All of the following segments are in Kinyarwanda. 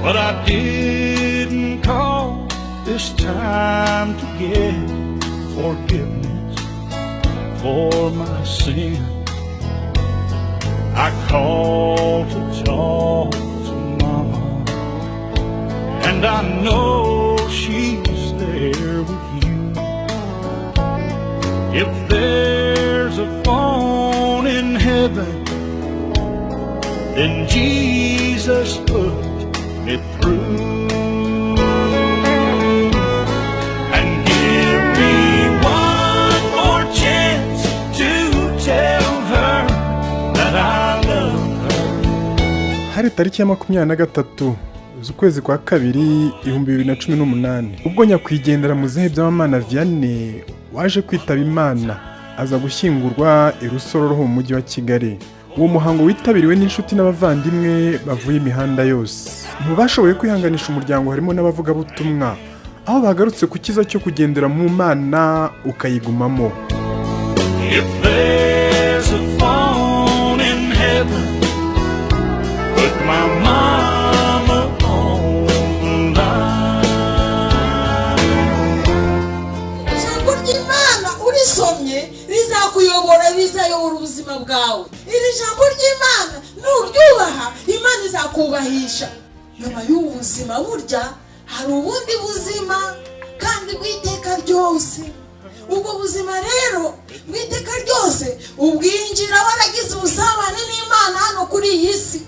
but I didn't call this time to get forgiveness for my sin. I called to talk to Mama, and I know she's there with you. If there's a phone in heaven, then Jesus put it through. And give me one more chance to tell her that I love her. Hari tariki ya 23 z'ukwezi kwa kabiri 2018 ubwo nyakwigendera muzehe by'Amana Vianney waje kwitaba Imana aza gushyingurwa i Rusororo mu mujyi wa Kigali. Uwo muhango witabiriwe n'inshuti n'abavandimwe bavuye imihanda yose. Mu bashoboye kwihanganisha umuryango harimo n'abavuga butumwa aho bagarutse ku kiza cyo kugendera mu Mana ukayigumamo. If there's a phone in heaven, put my mama on the line. Ijambo ry'Imana urisomye rizakuyobora, rizayobora ubuzima bwawe. Iri jambo ry'Imana nuryubaha, Imana izakubahisha. Nyuma y'ubuzima burya hari ubundi buzima kandi bw'iteka ryose. Ubwo buzima rero bw'iteka ryose ubwinjira waragize ubusabane n'Imana hano kuri iyi si.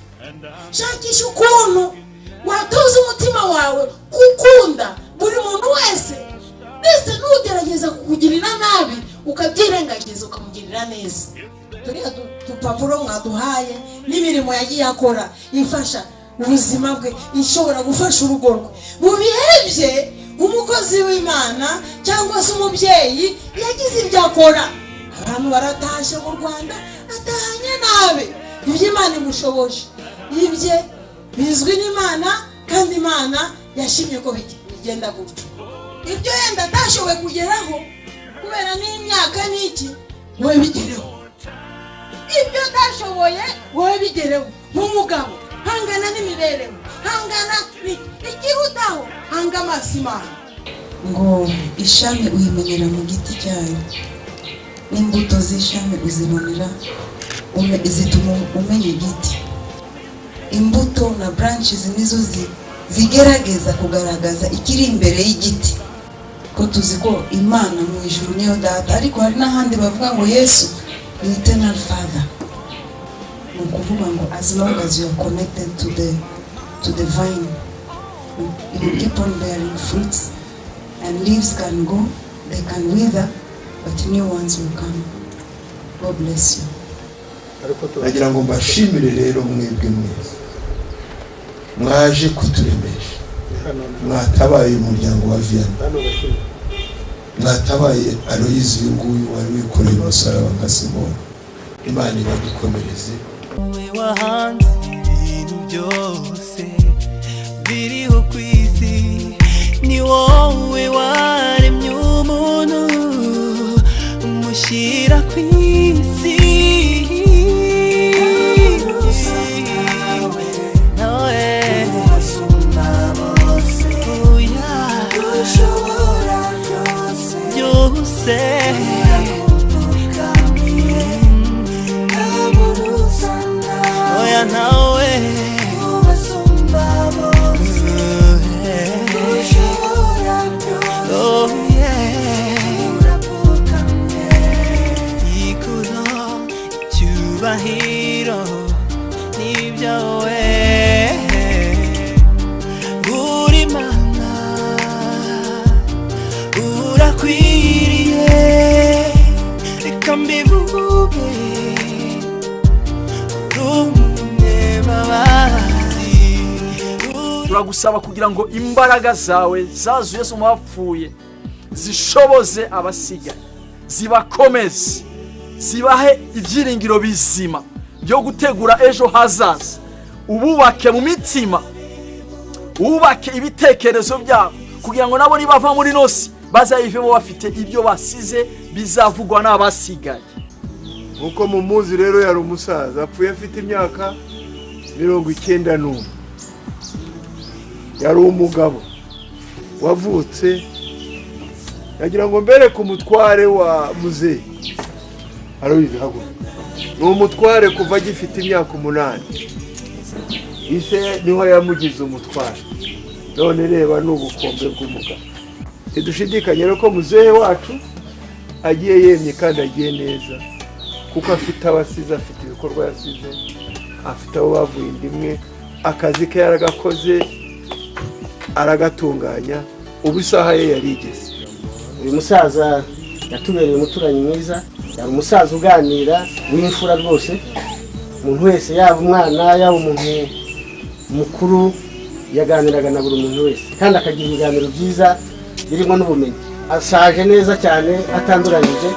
Shakisha ukuntu watuza umutima wawe gukunda buri muntu wese, ndetse nugerageza kukugirira nabi ukabyirengagiza ukamugirira neza. Turiya dupapuro mwaduhaye n'imirimo yagiye akora ifasha ubuzima bwe, ishobora gufasha urugo rwe. Mu bihe bye umukozi w'Imana cyangwa se umubyeyi yagize ibyo akora. Abantu baratashye mu Rwanda atahanye nabe, ibyo Imana imushoboje, ibye bizwi n'Imana kandi Imana yashimye ko bigenda gutyo. Ibyo yenda atashoboye kugeraho kubera n'imyaka n'iki, wowe bigereho. Ibyo atashoboye wowe bigereho. Nk'umugabo hangana n'imibereho, hangana ikirutaho, hanga amasima. Ngo ishami uyimenyera mu giti cyayo, n'imbuto z'ishami uzibonera zituma umenya igiti. Imbuto na branches nizo zigerageza kugaragaza ikiri imbere y'igiti. Ko tuzi ko Imana mu ijuru niyo data, ariko hari n'ahandi bavuga ngo Yesu ni eternal father. Ni ukuvuga ngo as long as you are connected to the vine, you keep on bearing fruits, and leaves can go, they can wither, but new ones will come. God bless you. Nagira ngo mbashimire rero mwebwe mwese mwaje kuturemesha, mwatabaye umuryango wa Vianney, mwatabaye Aloyizi nguyu wari wikoreye umusaraba nka Simoni. Imana ibadukomereze. Wowe wahanze ibintu byose biriho ku isi, ni wowe waremye umuntu umushyira ku isi. Turagusaba kugira ngo imbaraga zawe zazuye mu bapfuye zishoboze abasigaye, zibakomeze, zibahe ibyiringiro bizima byo gutegura ejo hazaza. Ububake mu mitima, ubake ibitekerezo byabo kugira ngo nabo nibava muri nosi bazayivemo bafite ibyo basize bizavugwa n'abasigaye. Uko mumuzi rero yari umusaza apfuye afite imyaka 91. yari umugabo wavutse yagira ngo mbere ku mutware wa muzehe Aloyize hago ni umutware kuva agifite imyaka 8 ise niho yamugize umutware none reba n'ubukombe bw'umugabo ntidushidikanye rero ko muzehe wacu agiye yemye kandi agiye neza kuko afite abasize afite ibikorwa yasize afite abo bavuye indimwe akazi ke yaragakoze aragatunganya ubu isaha ye yarigeze uyu musaza yatubereye umuturanyi mwiza yari umusaza uganira w'imfura rwose umuntu wese yaba umwana yaba umuntu mukuru yaganiraga na buri muntu wese kandi akagira ibiganiro byiza birimo n'ubumenyi asaje neza cyane atanduranyije.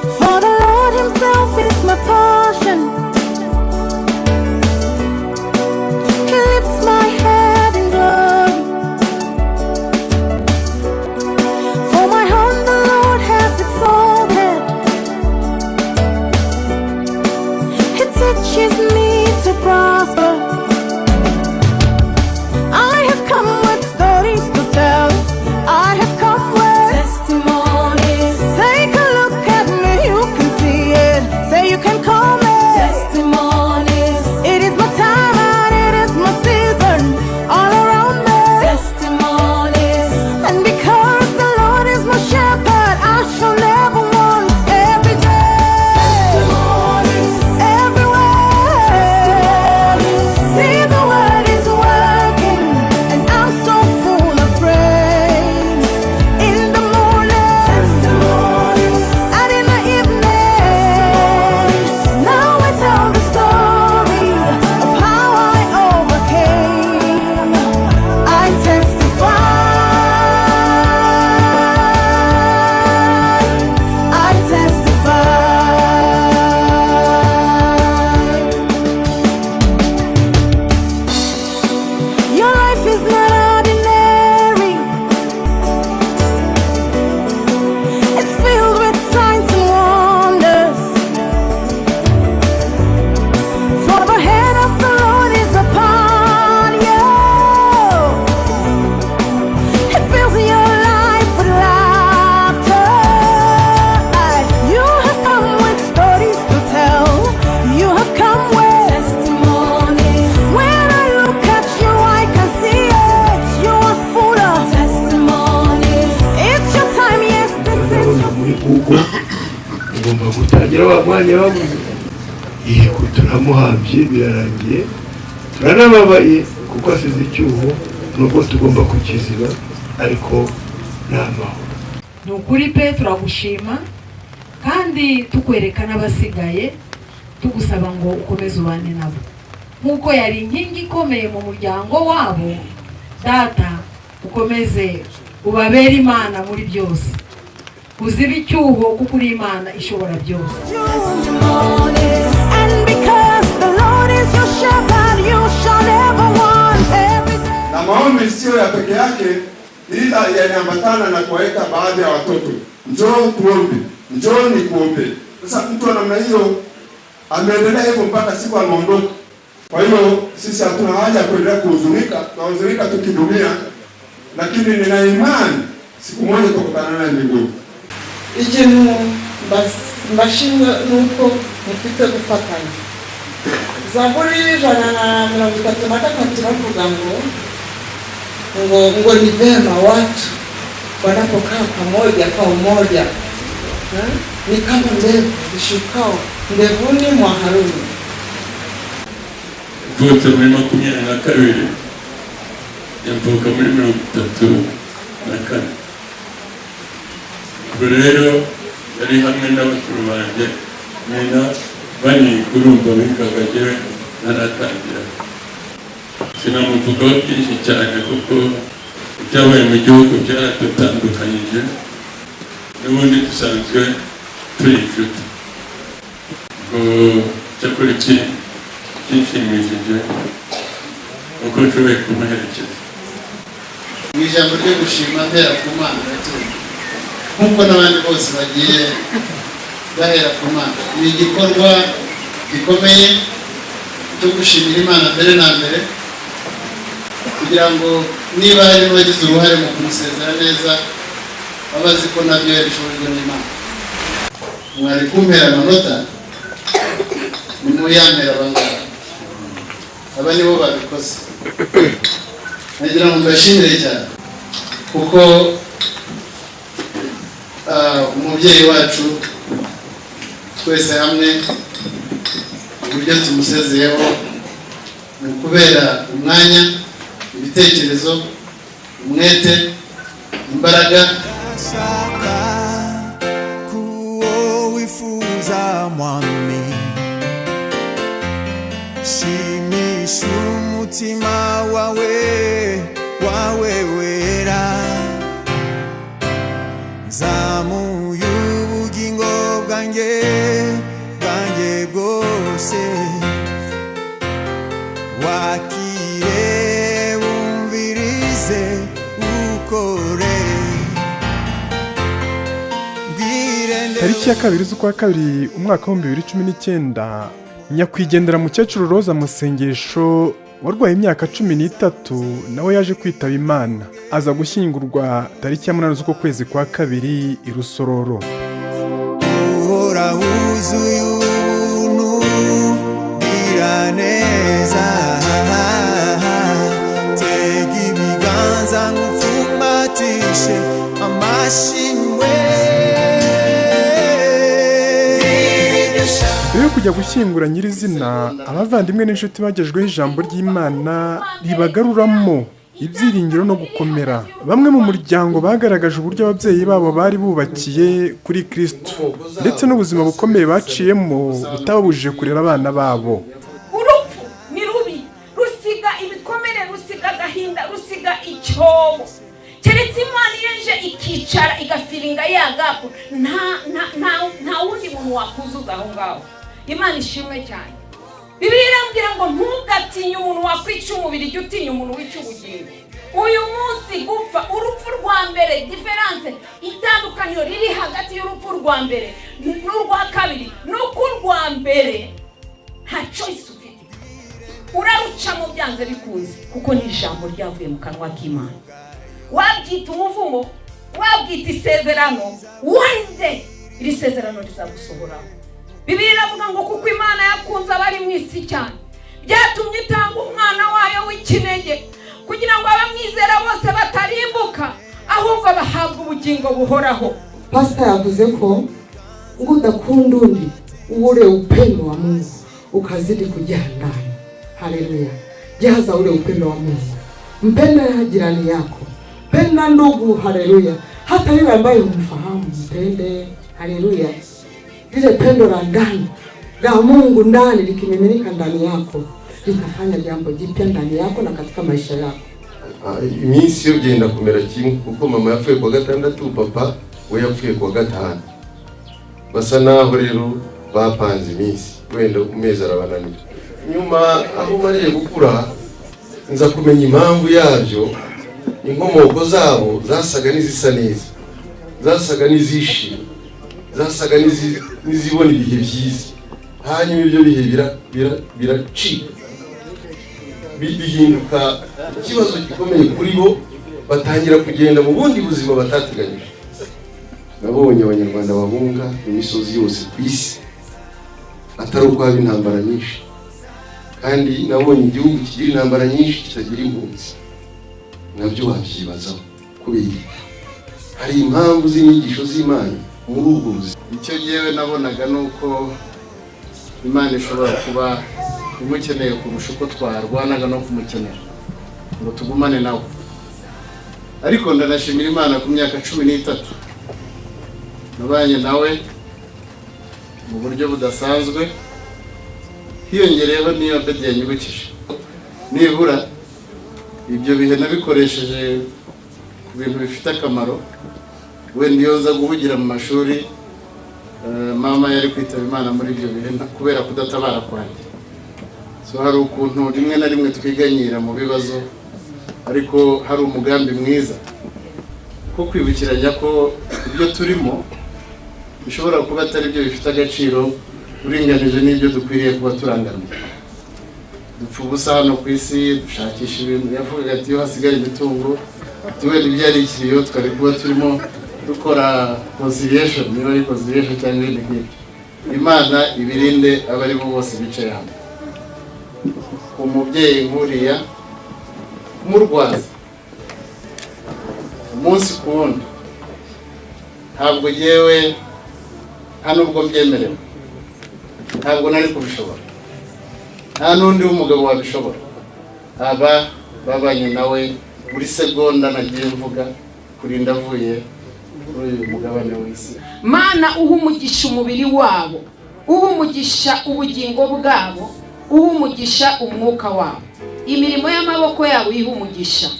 Ngomba gutangira wa mwanya wabuze yego turamuhambye birarangiye turanababaye kuko asize icyuho nubwo tugomba kukiziba ariko n'amahoro. Ni ukuri pe turagushima kandi tukwereka n'abasigaye tugusaba ngo ukomeze ubane nabo nk'uko yari inkingi ikomeye mu muryango wabo. Data ukomeze ubabere Imana muri byose uziba icyuho kuko uri Imana ishobora byose. Na maombi sio ya peke yake, ila yanaambatana na kuwaita baadhi ya watoto, njoo tuombe, njoo ni kuombe. Sasa mtu wa namna hiyo ameendelea hivyo mpaka siku ameondoka. Kwa hiyo sisi hatuna haja kuendelea kuhuzunika tukidunia, lakini nina imani siku moja tutakutana naye mbinguni. Ikintu mbashimwe nuko mufite gufatanya. Zaburi 133 bavuga ngo ni vema watu wanapokaa pamoja kwa umoja ni kama mbegu zishukao mbevuni mwa Haruni. Mvutse muri 22 yamvuka muri 34. Rero yari hamwe n'abakuru banjye nena bani kurumva bigaga jewe naratangira sinamuvugaho byinshi cyane kuko ibyabaye mu gihugu byaradutandukanyije n'ubundi dusanzwe turi inshuti ngo cyakora kinshimishije uko nshoboye kumuherekeza mu ijambo ryo gushima mpera ku Mana nk'uko n'abandi bose bagiye bahera ku Mana. Ni igikorwa gikomeye cyo gushimira Imana mbere na mbere kugira ngo niba hari n'uwagize uruhare mu kumusezera neza babazi ko nabyo yabishobojwe n'Imana. Mwari kumpera amanota nimuyambera abangaba, aba nibo babikoze. Nagira ngo mbashimire cyane kuko umubyeyi wacu twese hamwe uburyo tumusezeyeho ni ukubera umwanya, ibitekerezo, umwete, imbaraga. Kuwo wifuza mwami, shimisha umutima wawe wera, zamuye ubugingo bwanjye bwose, wakire wumvirize ukore. Tariki ya 2 z'ukwa kabiri umwaka wa 2019 nyakwigendera mukecuru Roza Musengesho warwaye imyaka 13 nawe yaje kwitaba Imana, aza gushyingurwa tariki ya 8 z'uko kwezi kwa kabiri i Rusororo. Uhora wuzuye ubuntu biraneza, tega ibiganza ngufumbatishe amashimwe. Mbere yo kujya gushyingura nyirizina, abavandimwe n'inshuti bagejweho ijambo ry'Imana ribagaruramo ibyiringiro no gukomera. Bamwe mu muryango bagaragaje uburyo ababyeyi babo bari bubakiye kuri Kristo ndetse n'ubuzima bukomeye baciyemo butababujije kurera abana babo. Urupfu ni rubi, rusiga ibikomere, rusiga agahinda, rusiga icyobo. Keretse Imana yenje ikicara igafiringa yagapo, nta wundi muntu wakuzuza aho ngaho. Imana ishimwe cyane. Bibiliya irambwira ngo ntugatinye umuntu wakwica umubiri, jya utinya umuntu wica ubugingo. Uyu munsi gupfa, urupfu rwa mbere, diferanse, itandukaniro riri hagati y'urupfu rwa mbere n'urwa kabiri, nuko urwa mbere nta choice ufite, urarucamo byanze bikunze kuko ni ijambo ryavuye mu kanwa k'Imana. Wabyita umuvumo, wabyita isezerano, one day iri sezerano rizagusohoraho. Bibiliya iravuga ngo kuko Imana yakunze abari mu isi cyane, byatumye itanga umwana wayo w'ikinege kugira ngo abamwizera bose batarimbuka ahubwo bahabwa ubugingo buhoraho. Pastor yavuze ko ngo udakunda undi ule upendo wa Mungu ukazidi kujaa ndani. Haleluya. Jaza ule upendo wa Mungu. Mpenda jirani yako, penda ndugu. Haleluya. Hata yule ambaye humfahamu mpende. Haleluya. Lile pendo la ndani la Mungu ndani likimiminika ndani yako litafanya jambo jipya ndani yako na katika maisha yako. Iminsi yo genda kumera kimwe kuko mama yapfuye kwa 6, papa we yapfuye kwa 5. Basa naho rero bapanze iminsi wenda umezi arabananira. Nyuma aho mariye gukura nza kumenya impamvu yabyo, inkomoko zabo zasaga n'izisa neza, zasaga n'izishimye, zasaga n'izibona ibihe byiza. Hanyuma ibyo bihe biracika, bihinduka ikibazo gikomeye kuri bo, batangira kugenda mu bundi buzima batateganyije. Nabonye abanyarwanda bahunga imisozi yose ku isi atari uko haba intambara nyinshi, kandi nabonye igihugu kigira intambara nyinshi kitagira impunzi. Nabyo wabyibazaho kubera hari impamvu z'inyigisho z'Imana muri ubwo buzima. Icyo yewe nabonaga nuko Imana ishobora kuba imukeneye kurusha uko twarwanaga no kumukenera ngo tugumane nawe. Ariko ndanashimira Imana ku myaka 13 nabanye nawe mu buryo budasanzwe, hiyongereyeho niyo Abedi yanyibukije. Nibura ibyo bihe nabikoresheje ku bintu bifite akamaro. Wenda iyo nza guhugira mu mashuri, mama yari kwitaba Imana muri ibyo bihe kubera kudatabara kwanjye. So hari ukuntu rimwe na rimwe twiganyira mu bibazo, ariko hari umugambi mwiza ko kwibukiranya ko ibyo turimo bishobora kuba atari byo bifite agaciro uringanije n'ibyo dukwiriye kuba turangamiye. dupfa ubusa hano ku isi dushakisha ibintu. Yavugaga ati iyo hasigaye imitungo tuwenda ibyari ikiriyo twari kuba turimo dukora conciliation, niba ari conciliation cyangwa ibindi nk'ibyo. Imana ibirinde abari bo bose bicaye hamwe. Umubyeyi nkuriya umurwaza umunsi ku wundi, ntabwo yewe nta nubwo mbyemerewe, ntabwo nari kubishobora, nta n'undi w'umugabo wabishobora. Aba babanye nawe buri segonda nagiye mvuga kurinda avuye kuri uyu mugabane w'isi. Mana uha umugisha umubiri wabo, uha umugisha ubugingo bwabo, uha umugisha umwuka wabo, imirimo y'amaboko yabo iha umugisha,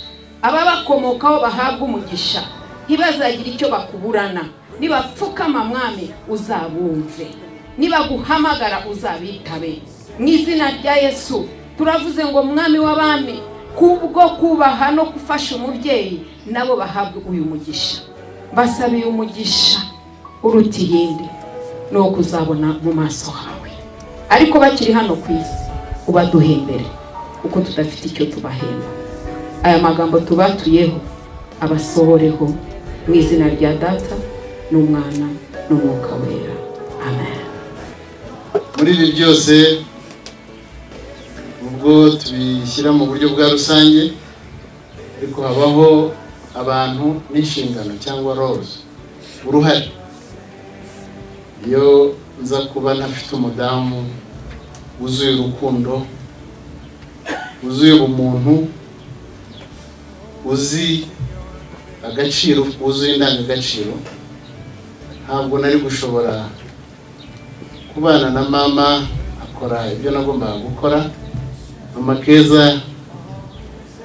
ababakomokaho bahabwa umugisha, ntibazagira icyo bakuburana. Nibapfukama Mwami uzabumve, nibaguhamagara uzabitabe. Mu izina rya Yesu turavuze ngo Mwami w'abami, kubwo kubaha no gufasha umubyeyi nabo bahabwe uyu mugisha. Basabiye umugisha uruta iyindi no kuzabona mu maso hawe, ariko bakiri hano ku isi ubaduhembere uko tudafite icyo tubahemba. Aya magambo tubatuyeho abasohoreho mu izina rya Data n'Umwana n'Umwuka Wera. Amen. Muri ibi byose ubwo tubishyira mu buryo bwa rusange, ariko habaho abantu n'inshingano cyangwa roles, uruhare. Iyo nza kuba ntafite umudamu wuzuye urukundo, wuzuye ubumuntu, uzi agaciro, wuzuye indangagaciro, ntabwo nari gushobora kubana na mama akora ibyo nagombaga gukora. Mama Keza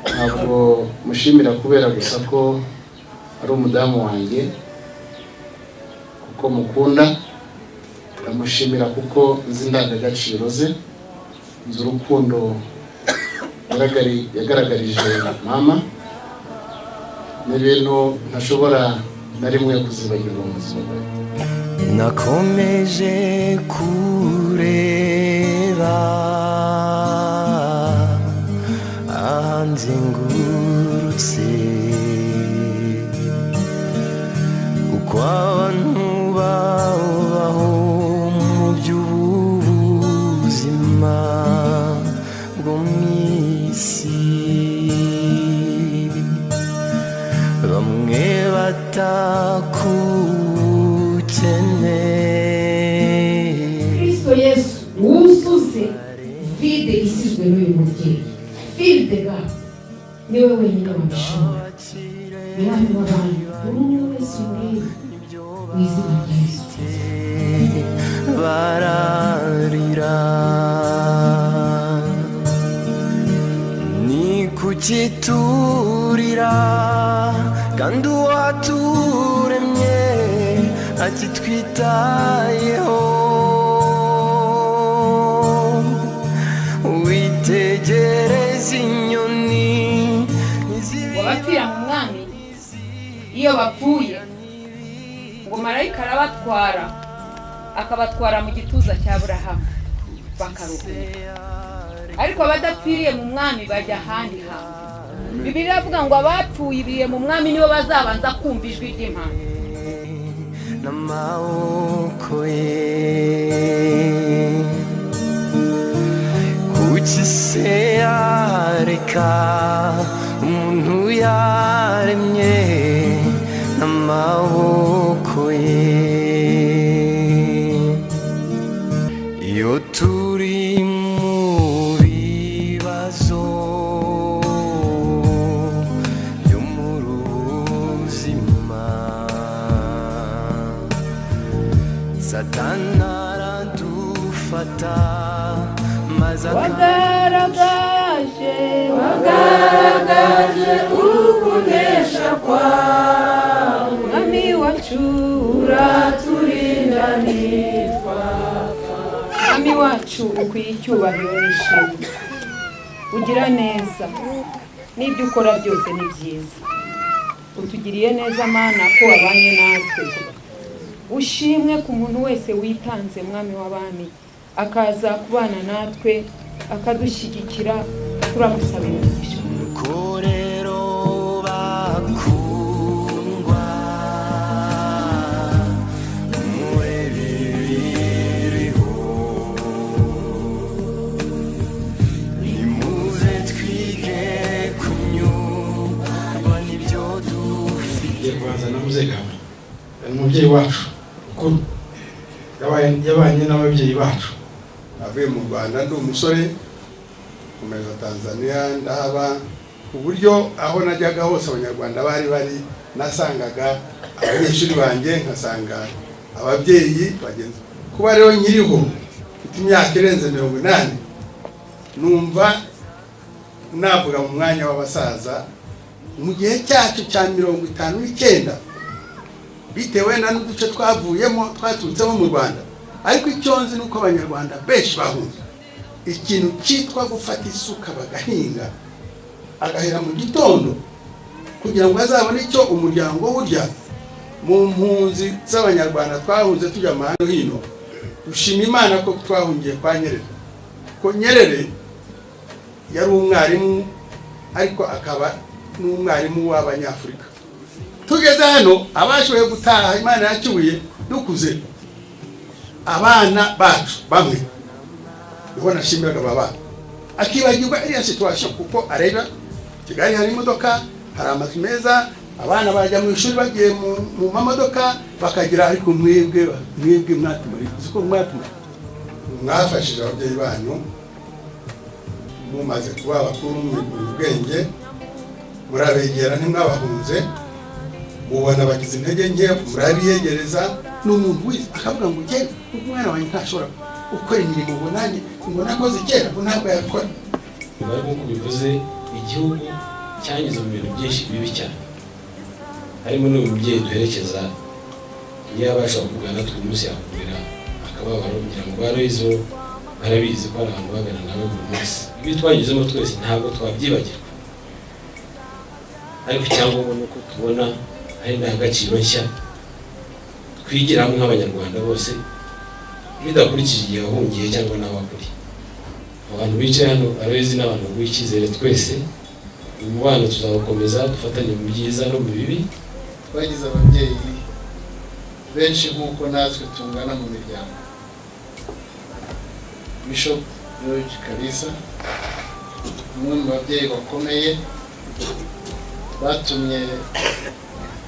ntabwo mushimira kubera gusa ko ari umudamu wanjye kuko mukunda, ndamushimira kuko nzi indangagaciro ze, nzi urukundo yagaragarije mama, n'ibintu ntashobora na rimwe kuzibagirwa mu buzima bwawe. Nakomeje kureba ahanzengurutse uko abantu babaho mu by'ubuzima bwo mu isi, bamwe batakukeneye. Kristo Yesu wuzuze vide isizwe n'uyu mubyeyi, vide ga niwe wenyine wabishobora. Mwami w'abantu buri umwe wese ureba mu izina rya Yesu. Bararira ni kukiturira kandi uwaturemye akitwitayeho, witegereza inyoni wabapfira mu Mwami. Iyo bapfuye ngo marayika arabatwara akabatwara mu gituza cya Aburahamu bakaruhuka, ariko abadapfiriye mu Mwami bajya ahandi hantu. Bibiliya iravuga ngo abapfuye mu Mwami nibo bazabanza kumva ijwi ry'impanda. n'amaboko ye, kuki se yareka umuntu yaremye n'amaboko ye? Iyo turi mu bibazo byo mu buzima, Satani aradufata maze wagaragaje ukunesha kwawe, Mwami wacu uraturinda ntitwapfa. Mwami wacu ukwiye icyubahiro n'ishimwe, ugira neza, n'ibyo ukora byose ni byiza. Utugiriye neza Mana ko wabanye natwe. Ushimwe ku muntu wese witanze Mwami w'abami akaza kubana natwe akadushyigikira turamusabira umugisha. Korero bakundwa muri biriho nimuze twige kunyurwa n'ibyo dufite. Kubanza na muzekama umubyeyi wacu ukuru yabanye n'ababyeyi bacu. Avuye mu Rwanda ndi umusore kumeza Tanzania ndaba ku buryo aho najyaga hose abanyarwanda bari nasangaga abanyeshuri banjye nkasanga ababyeyi bagenzi. Kuba rero nyiriho mfite imyaka irenze 80 numva navuga mu mwanya w'abasaza mu gihe cyacu cya 59 bitewe na n'uduce twavuyemo twatutsemo mu Rwanda. Ariko icyo nzi nuko abanyarwanda benshi bahunze ikintu cyitwa gufata isuka bagahinga agahera mu gitondo kugira ngo azabone icyo umuryango urya. Mu mpunzi z'abanyarwanda twahunze tujya mahano hino dushima Imana ko twahungiye kwa Nyerere, ko Nyerere yari umwarimu ariko akaba n'umwarimu w'Abanyafurika. Tugeze hano abashoboye gutaha Imana yacyuye dukuze abana bacu bamwe niho nashimiraga baba akibagirwa iriya situation kuko areba Kigali hari imodoka hari amazu meza abana bajya mu ishuri bagiye mu mamodoka bakagira ariko mwebwe mwatumari uko mwafashije ababyeyi banyu mumaze kuba abakuru mu bwenge murabegera ntimwabahunze mubona bagize intege nke murabiyegereza n'umuntu wese akavuga ngo njye umwana wanjye ntashobora gukora imirimo ngo nanjye ngo nakoze kera ngo ntabwo yakora. Bari nk'uko bivuze igihugu cyanyuze mu bintu byinshi bibi cyane harimo n'uyu mubyeyi duherekeza iyo abasha kugana twe umunsi yakugurira akababaro kugira ngo baroyizo barabizi ko ari abantu bagana nawe buri munsi. Ibi twanyuzemo twese ntabwo twabyibagirwa ariko icyangombwa ni uko tubona hari n'agaciro nshya twigira hamwe nk'abanyarwanda bose bidakurikije igihe wahungiye cyangwa n'abakuri. Abantu bicaye hano abezi n'abantu bw'icyizere twese uyu mubano tuzakomeza dufatanye mu byiza no mu bibi. Twagize ababyeyi benshi nk'uko natwe tungana mu miryango. Bishop George Kalisa umwe mu babyeyi bakomeye batumye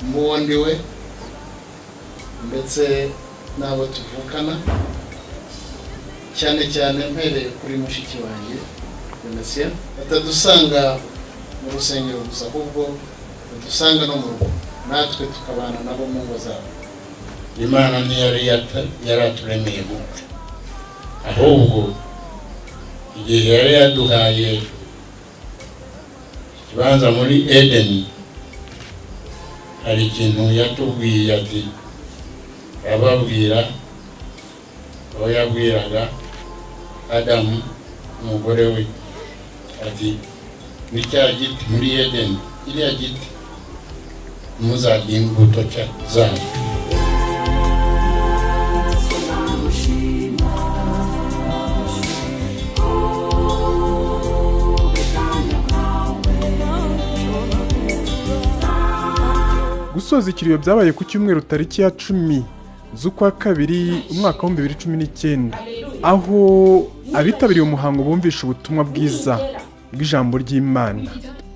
mbundi we ndetse n'abo tuvukana cyane cyane mpereye kuri mushiki wanjye Donatien atadusanga mu rusengero gusa ahubwo dusanga no mu rugo natwe tukabana nabo mu ngo zabo. Imana ntiyari yaraturemeye gupfa ahubwo igihe yari yaduhaye ikibanza muri Edeni hari ikintu yatubwiye ati ababwira aho yabwiraga Adamu umugore we ati ni cya giti muri Edeni iriya giti muzarya imbuto zayo. Gusoza ikiriyo byabaye ku cyumweru tariki ya 10 z'ukwa kabiri umwaka wa 2019 aho abitabiriye umuhango bumvisha ubutumwa bwiza bw'ijambo ry'Imana.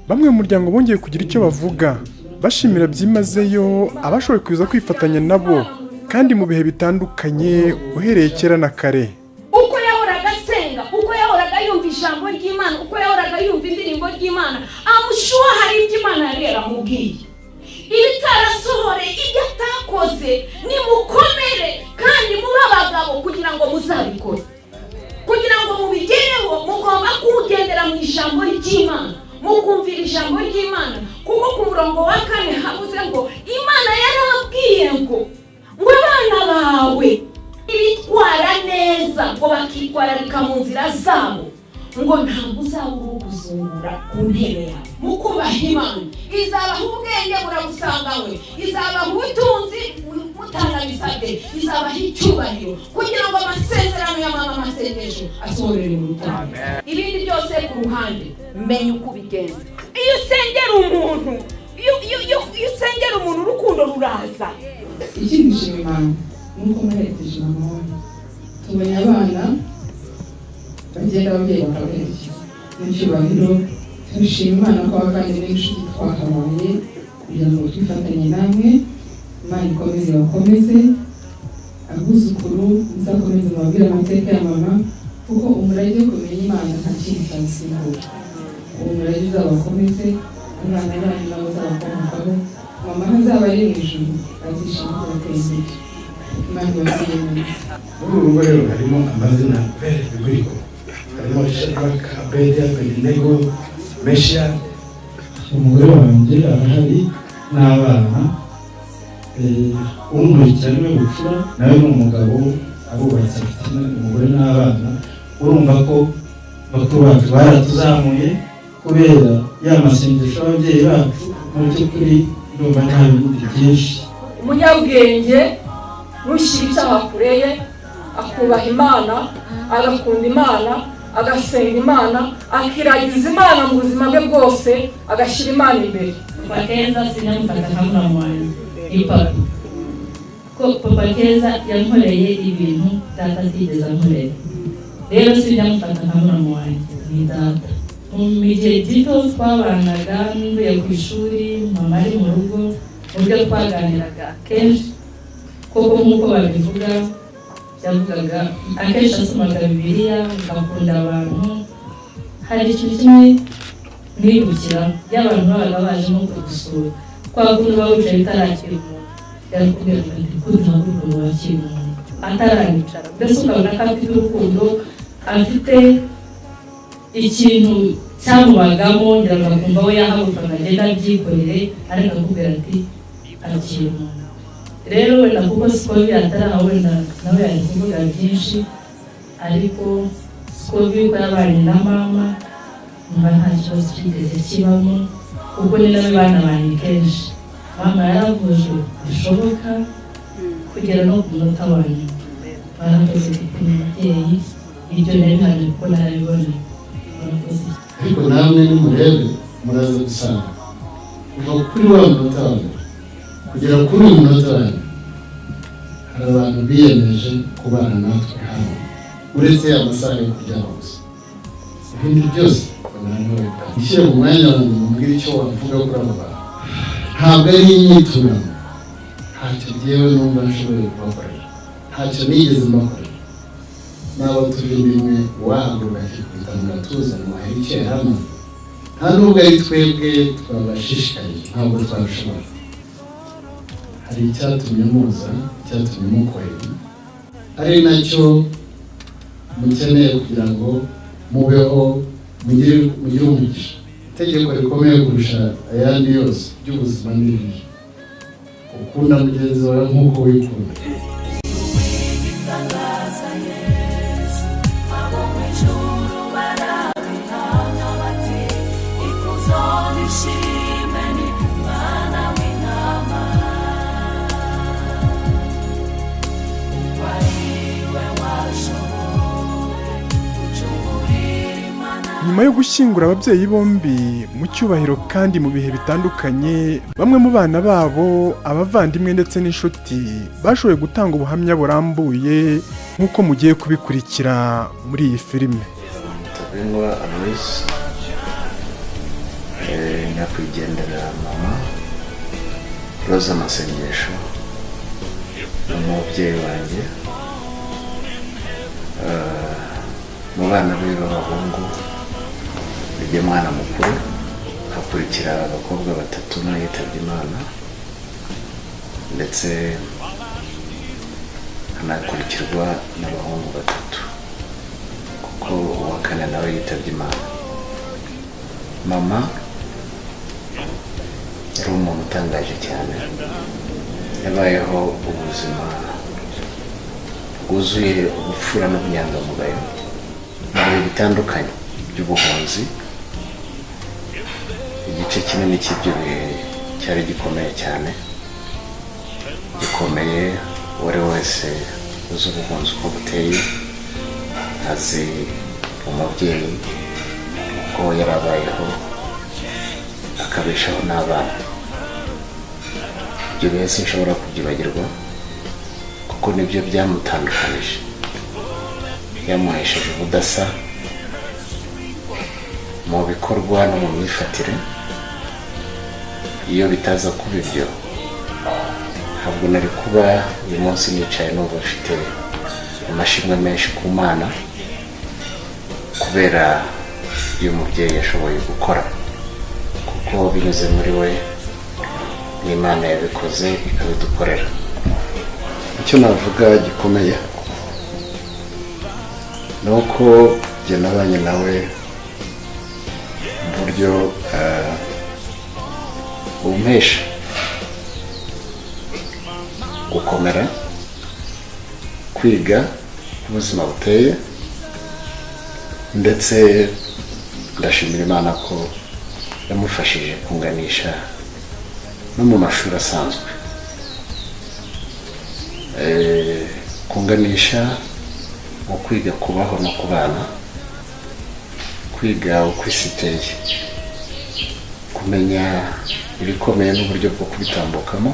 Bamwe mu muryango bongeye kugira icyo bavuga bashimira byimazeyo abashoboye kuza kwifatanya nabo kandi mu bihe bitandukanye uhereye kera na kare. Uko yahoraga asenga, uko yahoraga yumva ijambo ry'Imana, uko yahoraga yumva indirimbo ry'Imana, amushuha hari ibyo Imana yari yaramubwiye. Ibitarasohore ibyo atakoze nimukomere kandi muri abagabo kugira ngo muzabikore. Kugira ngo mubigereho mugomba kugendera mu ijambo ry'Imana, mukumvira ijambo ry'Imana kuko ku murongo wa 4 havuze ngo Imana yarabwiye ngo abana bawe ibitwara neza ngo bakitwararika mu nzira zabo ngo ntabwo uzaba uri kuzungura ku ntebe yawe mu kubaha Imana izabaha ubwenge burabusanganywe izabaha ubutunzi mutanabisabye izabaha icyubahiro kugira ngo amasezerano ya mama amasengesho asohorere mu rutare ibindi byose ku ruhande menye uko ubigenza iyo usengera umuntu iyo usengera umuntu urukundo ruraza ikindi nshima nuko muherekeje mama wawe tubonye abana bagenda ababyeyi bakaberekeza n'icyubahiro turashima Imana ko abavandimwe n'inshuti twakabaye kugira ngo twifatanye namwe Imana ikomeze bakomeze abuzukuru muzakomeze mubabwire amateka ya mama kuko umurage wo kumenya Imana nta kindi cyasimbura uwo murage uzabakomeze umwana banyu nabo uzabakomokaho mama ntazaba ari mu ijuru azishima kubateza imbere Imana ibabwire neza muri uru rugo rero harimo amazina biguriko harimo Shadraka Abeda Abednego Mesha umugore wanjye arahari n'abana umurikirano w'ubupfura nawe n'umugabo abubatse afite umugore n'abana urumva ko bakuru bacu baratuzamuye kubera ya masengesho y'ababyeyi bacu mu by'ukuri ndumva nta bindi byinshi umunyabwenge nushyira icyaha kureye akubaha Imana agakunda Imana agasenga Imana akiragiza Imana mu buzima bwe bwose agashyira Imana imbere Papa Keza sinamufata nka mama wanjye ni papa ko Papa Keza yankoreye ibintu data atigeze ankorera rero sinamufata nka mama wanjye ni data mu gihe gito twabanaga mvuye ku ishuri mama ari mu rugo mu byo twaganiraga kenshi koko nk'uko babivuga yavugaga akenshi asomaga Bibiliya agakunda abantu hari ikintu kimwe nibukira y'abantu babaga baje no kudusura kwa kuntu bawicaye utarakira umuntu yarakubwira ati kudahaguruka ngo wakire umuntu atarayicara mbese ukabona ko afite urukundo afite ikintu cyamubagamo ngira ngo akumva we yahaguruka agenda abyikorere ariko akubwira ati akira umuntu rero wenda kuko Sikovi ataraha wenda nawe yari kuvuga byinshi ariko Sikovi ko yabanye na mama mba nta kibazo kigeze kibamo kuko ni nawe bana banjye kenshi mama yaravuje bishoboka kugera no ku munota wa nyuma barakoze kuko ni umubyeyi ibyo nari mpamya kuko narabibona barakoze ariko namwe nimurebe muraza gusanga kuva kuri wa munota wa nyuma kugera kuri uyu munota wa nyuma hari abantu biyemeje kubana natwe hano uretse amasaha yo kuryama gusa ibindi byose ishyire mu mwanya wanjye mubwire icyo wavuga kuri abo bantu ntabwo ari imyiturano ntacyo ngewe numva nshoboye kubakorera ntacyo nigeze mbakorera n'abo turi bimwe wahagurwa akikubita mu gatuza muhera icyo hamwe nta nubwo ari twebwe twabashishikarije ntabwo twabishobora hari icyatumye muza icyatumye mukorera ari nacyo mukeneye kugira ngo mubeho mugire umugisha itegeko rikomeye kurusha ayandi yose by'ubuzima n'ibiri ukunda mugenzi wawe nk'uko wikunda nyuma yo gushyingura ababyeyi bombi mu cyubahiro kandi mu bihe bitandukanye bamwe mu bana babo abavandimwe ndetse n'inshuti bashoboye gutanga ubuhamya burambuye nk'uko mugiye kubikurikira muri iyi filime Tabengwa Alois nyakwigendera mama Roza Masengesho umubyeyi wanjye mu bana be b'abahungu igihe mwana mukuru hakurikira abakobwa batatu yitabye Imana ndetse hanakurikirwa n'abahungu batatu kuko uwa kane nawe yitabye Imana mama yari umuntu utangaje cyane yabayeho ubuzima bwuzuye ubupfura n'ubunyangamugayo mu bihe bitandukanye by'ubuhunzi. Igice kinini cy'ibyo bihe cyari gikomeye cyane, gikomeye. Uwari wese uzi ubuhunzi uko buteye azi umubyeyi uko yarabayeho akabeshaho n'abana. Ibyo bihe sinshobora kubyibagirwa kuko nibyo byamutandukanije, byamuhesheje ubudasa mu bikorwa no mu myifatire. Iyo bitaza kuba ibyo, ntabwo nari kuba uyu munsi nicaye numva mfite amashimwe menshi ku Mana kubera iyo umubyeyi yashoboye gukora, kuko binyuze muri we n'Imana yabikoze ikabidukorera. Icyo navuga gikomeye ni uko jye nabanye nawe mu buryo bumpesha gukomera, kwiga ubuzima buteye, ndetse ndashimira Imana ko yamufashije kunganisha no mu mashuri asanzwe. Kunganisha mu kwiga kubaho no kubana, kwiga uko isi iteye, kumenya ibikomeye n'uburyo bwo kubitambukamo,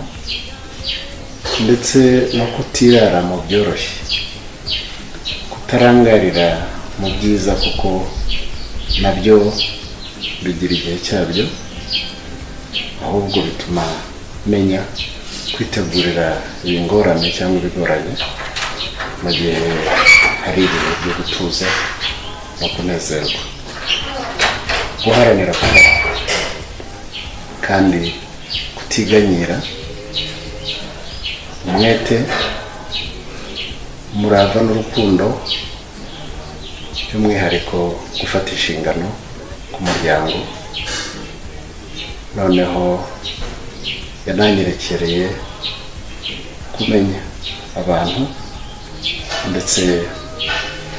ndetse no kutirara mu byoroshye, kutarangarira mu byiza kuko nabyo bigira igihe cyabyo, ahubwo bituma menya kwitegurira ibingorane cyangwa ibigoranye mu gihe hari ibihe byo gutuza no kunezerwa, guharanira kubaho kandi kutiganyira, umwete, umurava n'urukundo, by'umwihariko gufata inshingano ku muryango. Noneho yananyerekereye kumenya abantu ndetse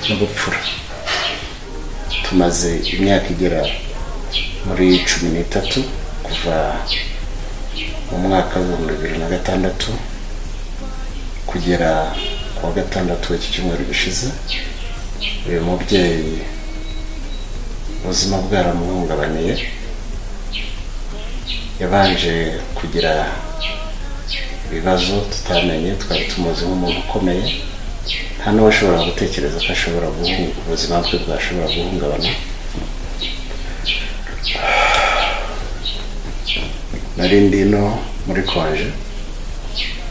n'ubupfura. Tumaze imyaka igera muri 13 kuva mu mwaka wa 2006 kugera ku wa gatandatu w'iki cyumweru gishize. Uyu mubyeyi ubuzima bwaramuhungabaniye, yabanje kugira ibibazo tutamenye. Twari tumuzi nk'umuntu ukomeye, nta n'uwashobora gutekereza ko ashobora ubuzima bwe bwashobora guhungabana. Nari ndino muri konje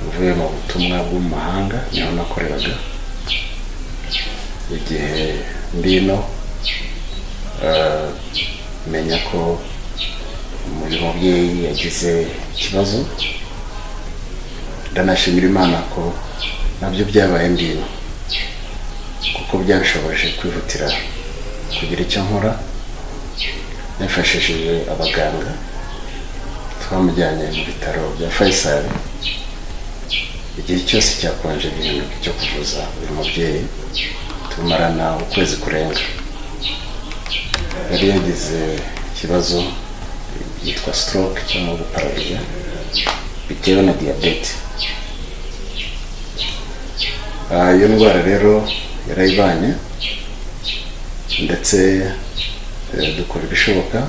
uvuye mu butumwa bwo mu mahanga, niho nakoreraga. Igihe ndino menya ko uyu mubyeyi yagize ikibazo, ndanashimira Imana ko nabyo byabaye ndino, kuko byanshoboje kwihutira kugira icyo nkora. Nifashishije abaganga, twamujyanye mu bitaro bya Faisal. Igihe cyose cyakonje gihinduka cyo kuvuza uyu mubyeyi, tumarana ukwezi kurenga. Yari yagize ikibazo yitwa stroke cyangwa guparariza bitewe na diyabete. Iyo ndwara rero yarayibanye, ndetse dukora ibishoboka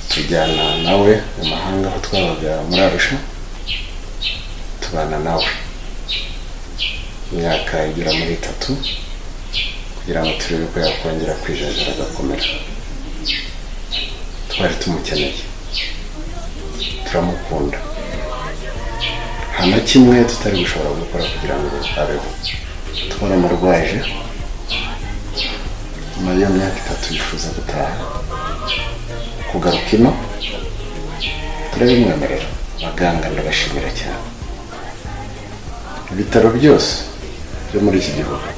tujyana nawe mu mahanga aho twabaga muri Arusha, tubana nawe imyaka igera muri 3 kugira ngo turebe ko yakongera kwijajara agakomera. Twari tumukeneye, turamukunda, nta na kimwe tutari gushobora gukora kugira ngo abeho. Twaramurwaje, nyuma y'iyo myaka 3 yifuza gutaha kugaruka ino, turabimwemerera. Abaganga ndabashimira cyane. Ibitaro byose byo muri iki gihugu,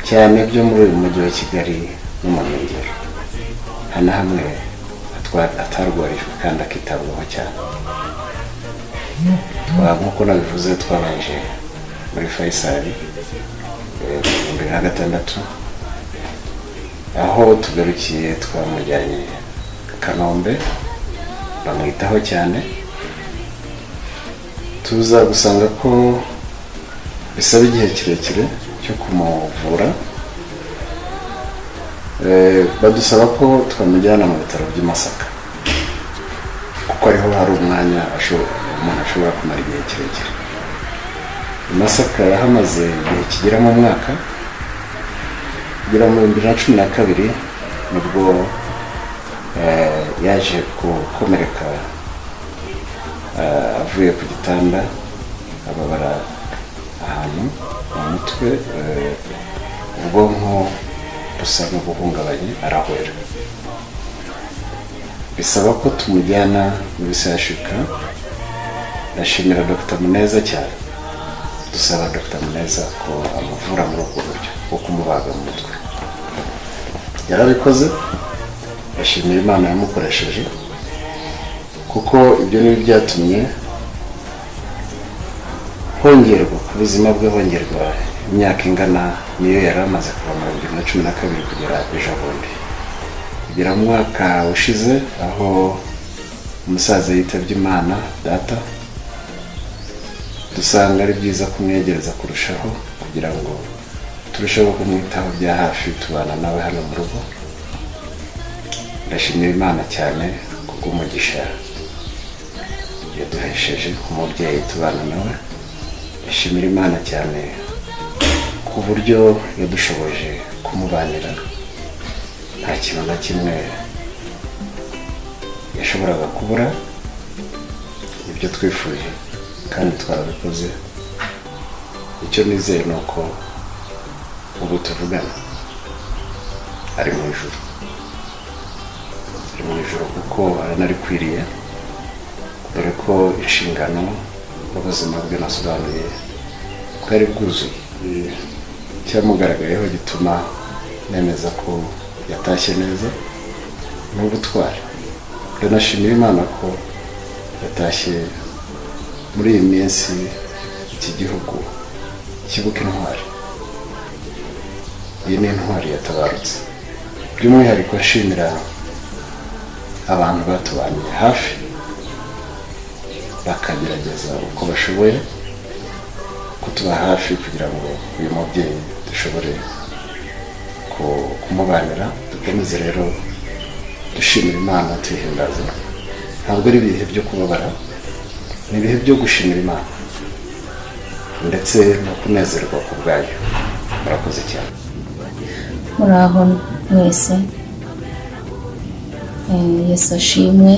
cyane byo muri uyu mujyi wa Kigali no mu nkengero, nta na hamwe atarwarijwe kandi akitabwaho cyane. Nk'uko nabivuze, twabanje muri Faisal 2006, aho tugarukiye twamujyanye Kanombe bamwitaho cyane, tuza gusanga ko bisaba igihe kirekire cyo kumuvura. Badusaba ko twamujyana mu bitaro by'i Masaka kuko ariho hari umwanya umuntu ashobora kumara igihe kirekire. I Masaka yahamaze igihe kigera mu mwaka, kugera mu 2012 nibwo yaje gukomereka avuye ku gitanda ababara ahantu mu mutwe, ubwonko busa n'ubuhungabanye arahwera. Bisaba ko tumujyana muri CHUK. Ndashimira Dr. Muneza cyane, dusaba Dr. Muneza ko amuvura muri ubwo buryo bwo kumubaga mu mutwe. Yarabikoze, ashimira Imana yamukoresheje kuko ibyo ni byatumye hongerwa ku buzima bwe, hongerwa imyaka ingana niyo yari amaze kuva mu 2012 kugera ejo bundi, kugera mu mwaka ushize aho umusaza yitabye Imana data. Dusanga ari byiza kumwegereza kurushaho kugira ngo turusheho kumwitaho bya hafi, tubana nawe hano mu rugo. Ndashimira Imana cyane kubw'umugisha yaduhesheje umubyeyi tubana nawe. Ndashimira Imana cyane ku buryo yadushoboje kumubanira, nta kintu na kimwe yashoboraga kubura. Ibyo twifuje kandi twarabikoze. Icyo nizeye ni uko ubu tuvugana ari mu ijuru, ari mu ijuru kuko aranarikwiriye, dore ko inshingano n'ubuzima bwe nasobanuye bwari bwuzuye. Cyamugaragayeho gituma nemeza ko yatashye neza n'ubutwari. Ndanashimira Imana ko yatashye muri iyi minsi iki gihugu kibuka intwari. Iyi ni intwari yatabarutse. By'umwihariko nshimira abantu batubaniye hafi bakagerageza uko bashoboye kutuba hafi kugira ngo uyu mubyeyi dushobore kumubanira. Dukomeze rero dushimira Imana, tuyihimbaze. Ntabwo ari ibihe byo kubabara, ni ibihe byo gushimira Imana ndetse no kunezerwa ku bwayo. Murakoze cyane. Muraho mwese, Yesu ashimwe.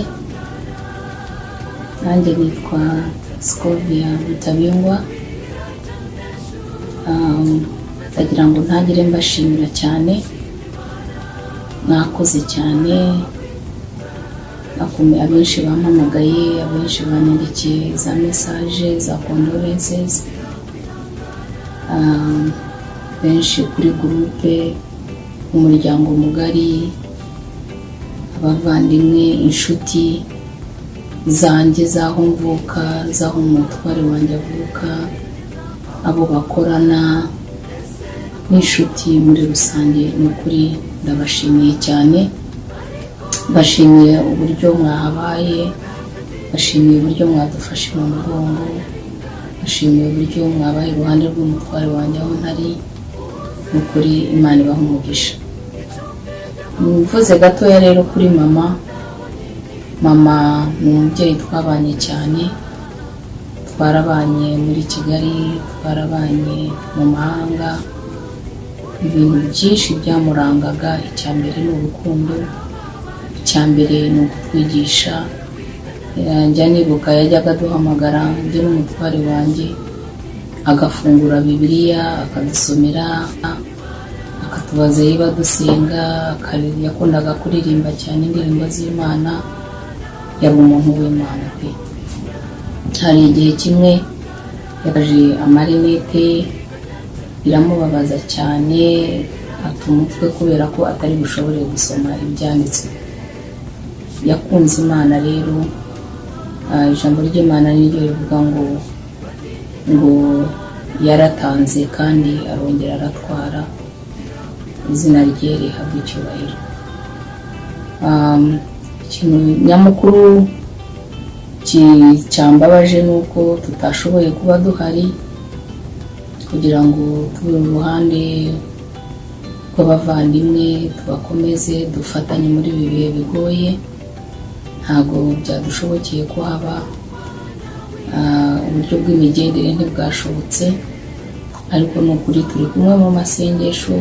Nanjye nitwa Scovia Rutabingwa. Ndagira ngo ntangire mbashimira cyane, mwakoze cyane. Abenshi bampamagaye, abenshi banyandikiye za message za condolences, benshi kuri groupe, umuryango mugari, abavandimwe, inshuti zanjye zaho mvuka, zaho umutware wanjye avuka, abo bakorana n'inshuti muri rusange. Ni ukuri ndabashimiye cyane. Bashimiye uburyo mwahabaye, bashimiye uburyo mwadufashe mu mugongo, bashimiye uburyo mwabaye iruhande rw'umutware wanjye aho ntari. Ni ukuri Imana ibaha umugisha. Mvuze gatoya rero kuri mama. Mama ni umubyeyi twabanye cyane, twarabanye muri Kigali, twarabanye mu mahanga. Ibintu byinshi byamurangaga. Icya mbere ni urukundo, icya mbere ni ukutwigisha. Njya nibuka yajyaga duhamagara njye n'umutware wanjye, agafungura Bibiliya akadusomera, akatubaza niba dusenga. Yakundaga kuririmba cyane indirimbo z'Imana. Yari umuntu w'Imana pe. Hari igihe kimwe yaje amarinete, biramubabaza cyane, ata umutwe kubera ko atari bushobore gusoma ibyanditswe. Yakunze Imana rero. Ijambo ry'Imana niryo rivuga ngo yaratanze kandi arongera aratwara. izina rye rihabwa icyubahiro. Ikintu nyamukuru cyambabaje ni uko tutashoboye kuba duhari kugira ngo tube mu ruhande rw'abavandimwe, tubakomeze dufatanye muri ibi bihe bigoye. Ntabwo byadushobokeye ko haba uburyo bw'imigendere ntibwashobotse, ariko ni ukuri turi kumwe mu masengesho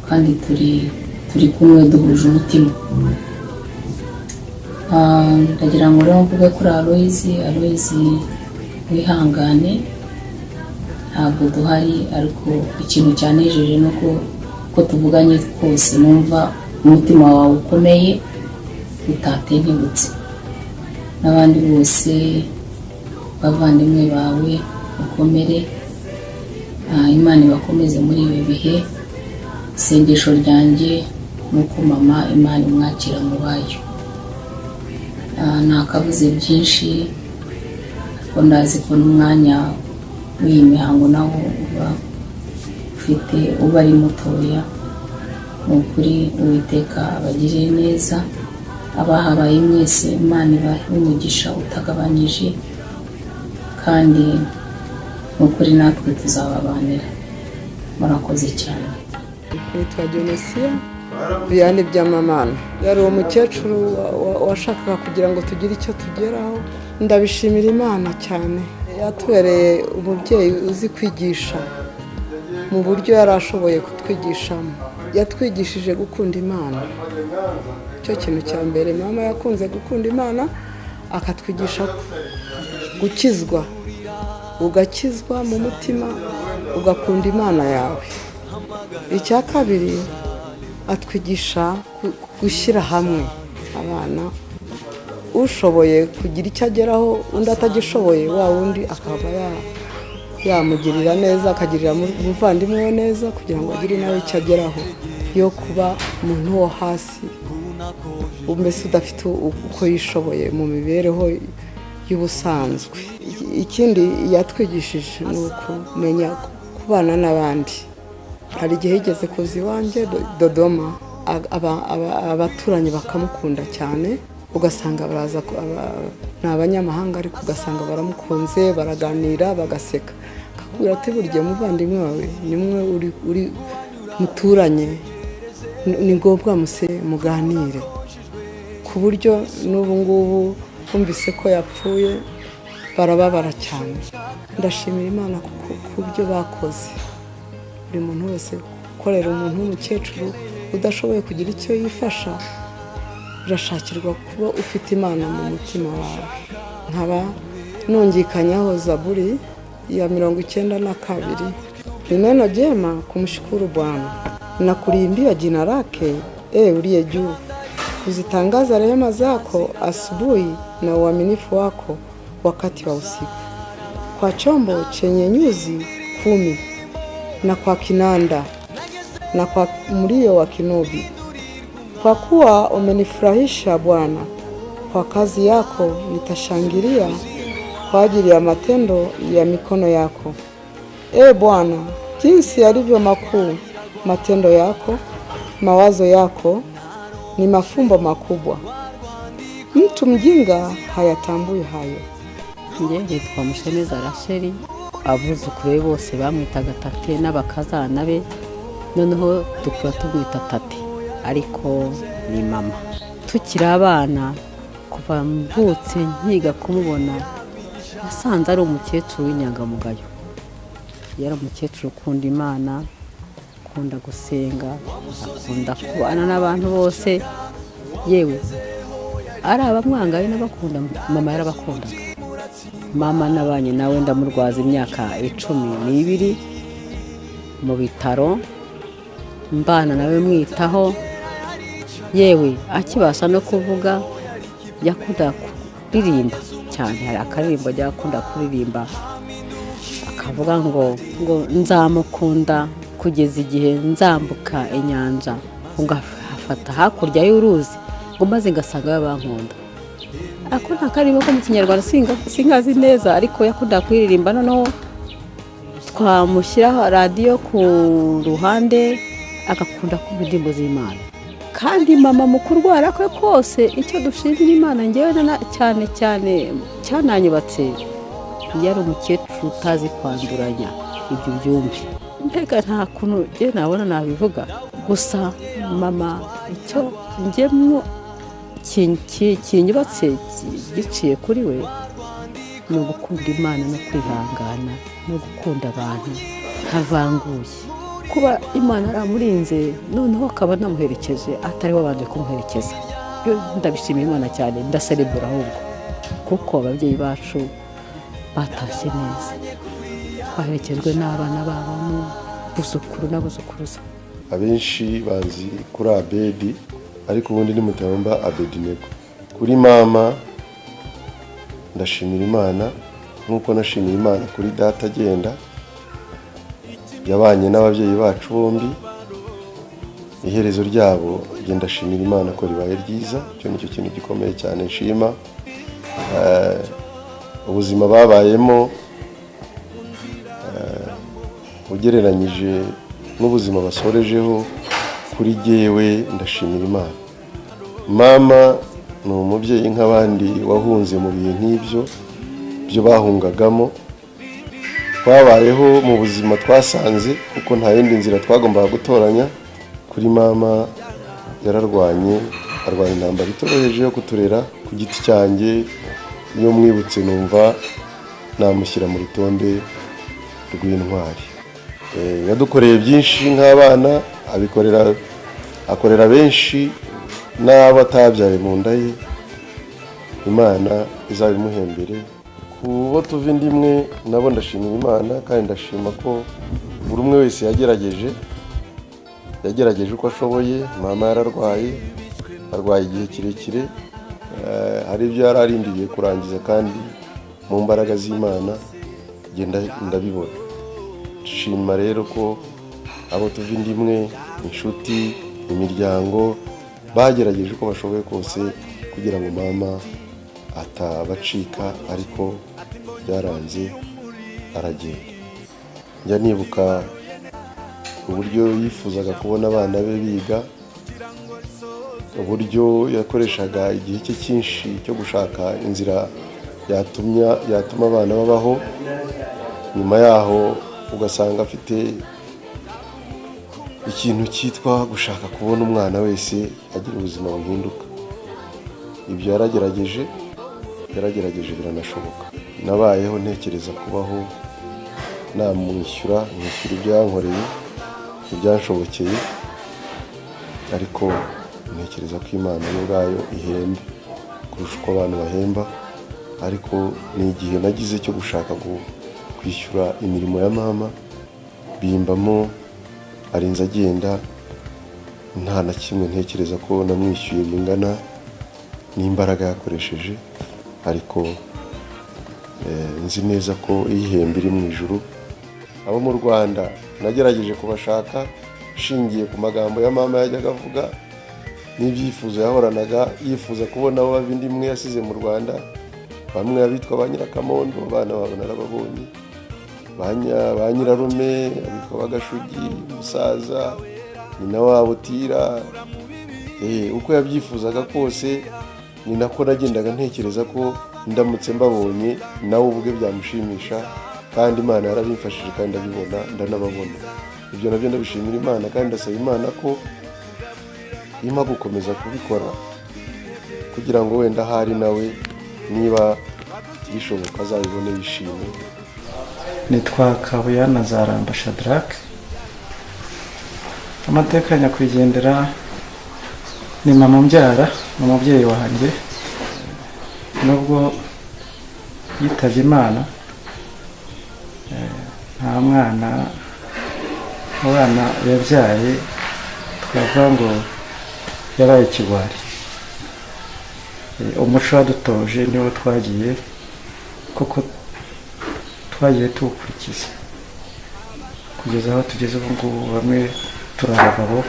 kandi turi kumwe duhuje umutima. Ndagira ngo rero mvuge kuri Aloyizi wihangane, ntabwo duhari, ariko ikintu cyanejeje ni uko tuvuganye twose numva umutima wawe ukomeye utatentebutse. N'abandi bose bavandimwe bawe ukomere, Imana ibakomeze muri ibi bihe. Isengesho ryanjye ni uko mama Imana imwakira mu bayo. Nakabuze byinshi, ariko ndazi ko n'umwanya w'iyi mihango nawo uba ari mutoya. Ni ukuri Uwiteka abagirire neza, abahabaye mwese Imana ibahe umugisha utagabanyije, kandi ni ukuri natwe tuzababanira. Murakoze cyane. Nitwa Dionisia Vianney Byamamana. Yari umukecuru washakaga kugira ngo tugire icyo tugeraho. Ndabishimira Imana cyane, yatubereye umubyeyi uzi kwigisha mu buryo yari ashoboye kutwigishamo. Yatwigishije gukunda Imana, cyo kintu cya mbere. Mama yakunze gukunda Imana, akatwigisha gukizwa, ugakizwa mu mutima, ugakunda Imana yawe. Icya kabiri, atwigisha gushyira hamwe abana, ushoboye kugira icyo ageraho undi atagishoboye, wa wundi akaba yamugirira neza, akagirira umuvandimwe we neza kugira ngo agire nawe icyo ageraho, yo kuba umuntu wo hasi, mbese udafite uko yishoboye mu mibereho y'ubusanzwe. Ikindi yatwigishije ni ukumenya kubana n'abandi. Hari igihe yigeze kuza iwanjye Dodoma, abaturanyi bakamukunda cyane, ugasanga baraza, ni abanyamahanga ariko ugasanga baramukunze, baraganira, bagaseka. Akakubwira ati burya umuvandimwe wawe nimwe uri muturanye, ni ngombwa muganire. Ku buryo n'ubu ngubu bumvise ko yapfuye barababara cyane. Ndashimira Imana ku byo bakoze. Buri muntu wese ukorera umuntu w'umukecuru udashoboye kugira icyo yifasha, birashakirwa kuba ufite Imana mu mutima wawe. Nkaba nungikanyaho Zaburi ya 92. Ni neno jema kumshukuru Bwana na kuliimbia jina lake, uliye juu, kuzitangaza rehema zako asubuhi na uaminifu wako wakati wa usiku. Kwa chombo chenye nyuzi 10 na kwa kinanda na kwa mlio wa kinubi. Kwa kuwa umenifurahisha Bwana, kwa kazi yako nitashangilia, kwa ajili ya matendo ya mikono yako. Bwana, jinsi yalivyo makuu matendo yako, mawazo yako ni mafumbo makubwa. Mtu mjinga hayatambui hayo. Nje yitwa Musheneza Rachel, abuzukuru bose bamwitaga Tate n'abakazana be, noneho dukura tugwita Tate, ariko ni mama. Tukiri abana, kuva mvutse nkiga kumubona, nasanze ari umukecuru w'inyangamugayo. Yari umukecuru ukunda Imana, akunda gusenga, akunda kubana n'abantu bose, yewe ari abamwangaye n'abakunda. Mama yarabakundaga. Mama nabanye nawe ndamurwaza imyaka 12 mu bitaro, mbana nawe mwitaho, yewe akibasha no kuvuga. Yakunda kuririmba cyane, hari akaririmbo yakunda kuririmba, akavuga ngo nzamukunda kugeza igihe nzambuka inyanja, ngafata hakurya y'uruzi, ngo maze ngasanga bankunda. Ako ntakaribo ko mu Kinyarwanda singazi neza, ariko yakunda kuririmba. Noneho twamushyiraho radio ku ruhande agakunda kumva indirimbo z'Imana. Kandi mama mu kurwara kwe kose icyo dushimira Imana ngewe cyane cyane cyananyubatse, yari umukecuru utazi kwanduranya ibyo byumvi. Mbega nta kuntu njye nabona nabivuga, gusa mama icyo njyemo kinyubatse giciye kuri we ni ugukunda Imana no kwihangana no gukunda abantu ntavanguye. Kuba Imana aramurinze noneho akaba namuherekeje atari wabanje kumuherekeza, ndabishimira Imana cyane, ndaserebura ahubwo kuko ababyeyi bacu batashye neza, twaherekejwe n'abana babo n'abuzukuru n'abuzukuruza. Abenshi banzi kuri Abedi, ariko ubundi ni Mutamba Abedinego. Kuri mama ndashimira Imana nk'uko nashimira Imana kuri data agenda, yabanye n'ababyeyi bacu bombi, iherezo ryabo genda ndashimira Imana ko ribaye ryiza. Cyo nicyo kintu gikomeye cyane nshima. Ubuzima babayemo ugereranyije n'ubuzima basorejeho, kuri jyewe ndashimira Imana. Mama ni umubyeyi nk'abandi wahunze mu bihe nk'ibyo byo bahungagamo. Twabayeho mu buzima twasanze kuko nta yindi nzira twagombaga gutoranya. Kuri mama yararwanye, arwanya intambara itoroheje yo kuturera. Ku giti cyanjye iyo mwibutse numva namushyira mu rutonde rw'intwari. Yadukoreye byinshi nk'abana, akorera benshi n'abo atabyaye mu nda ye. Imana izabimuhembere. Ku bo tuva indi imwe nabo ndashimira Imana, kandi ndashima ko buri umwe wese yagerageje uko ashoboye. Mama yararwaye, arwaye igihe kirekire, hari ibyo yari arindiriye kurangiza, kandi mu mbaraga z'Imana genda ndabibona. Nshima rero ko abo tuva indi imwe, inshuti, imiryango bagerageje uko bashoboye kose kugira ngo mama atabacika, ariko byaranze aragenda. Njya nibuka uburyo yifuzaga kubona abana be biga, uburyo yakoreshaga igihe cye cyinshi cyo gushaka inzira yatuma abana babaho. Nyuma yaho ugasanga afite ikintu cyitwa gushaka kubona umwana wese agira ubuzima buhinduka. Ibyo yaragerageje biranashoboka. Nabayeho ntekereza kubaho namwishyura ibyo yankoreye, ibyanshobokeye, ariko ntekereza ko Imana yo ubwayo ihemba kurusha uko abantu bahemba. Ariko ni igihe nagize cyo gushaka kwishyura imirimo ya mama, bimbamo arinze agenda, nta na kimwe ntekereza ko namwishyuye bingana n'imbaraga yakoresheje. Ariko nzi neza ko ihemba iri mu ijuru. Abo mu Rwanda nagerageje kubashaka shingiye ku magambo ya mama yajyaga avuga n'ibyifuzo yahoranaga, yifuza kubona abo bindi imwe yasize mu Rwanda. Bamwe abitwa ba Nyirakamondo, abana babo narababonye, ba Nyirarume, abitwa Bagashugi, umusaza, nyina wabo Tira. Uko yabyifuzaga kose ni nako nagendaga ntekereza ko ndamutse mbabonye nawe ubwe byamushimisha, kandi Imana yarabimfashije kandi ndabibona, ndanababona. Ibyo nabyo ndabishimira Imana, kandi ndasaba Imana ko ima gukomeza kubikora kugira ngo wenda hari nawe niba bishoboka azabibone yishimye. Nitwa Kabuyana Zaramba Shadrack. Amateka ya nyakwigendera ni mama mbyara, umubyeyi wanjye. Nubwo yitabye Imana, nta mwana yabyaye twavuga ngo yabaye ikigwari. Umuco wadutoje niwo twagiye, kuko twagiye tuwukurikiza kugeza aho tugeze ubu ngubu. Bamwe turi abagabo,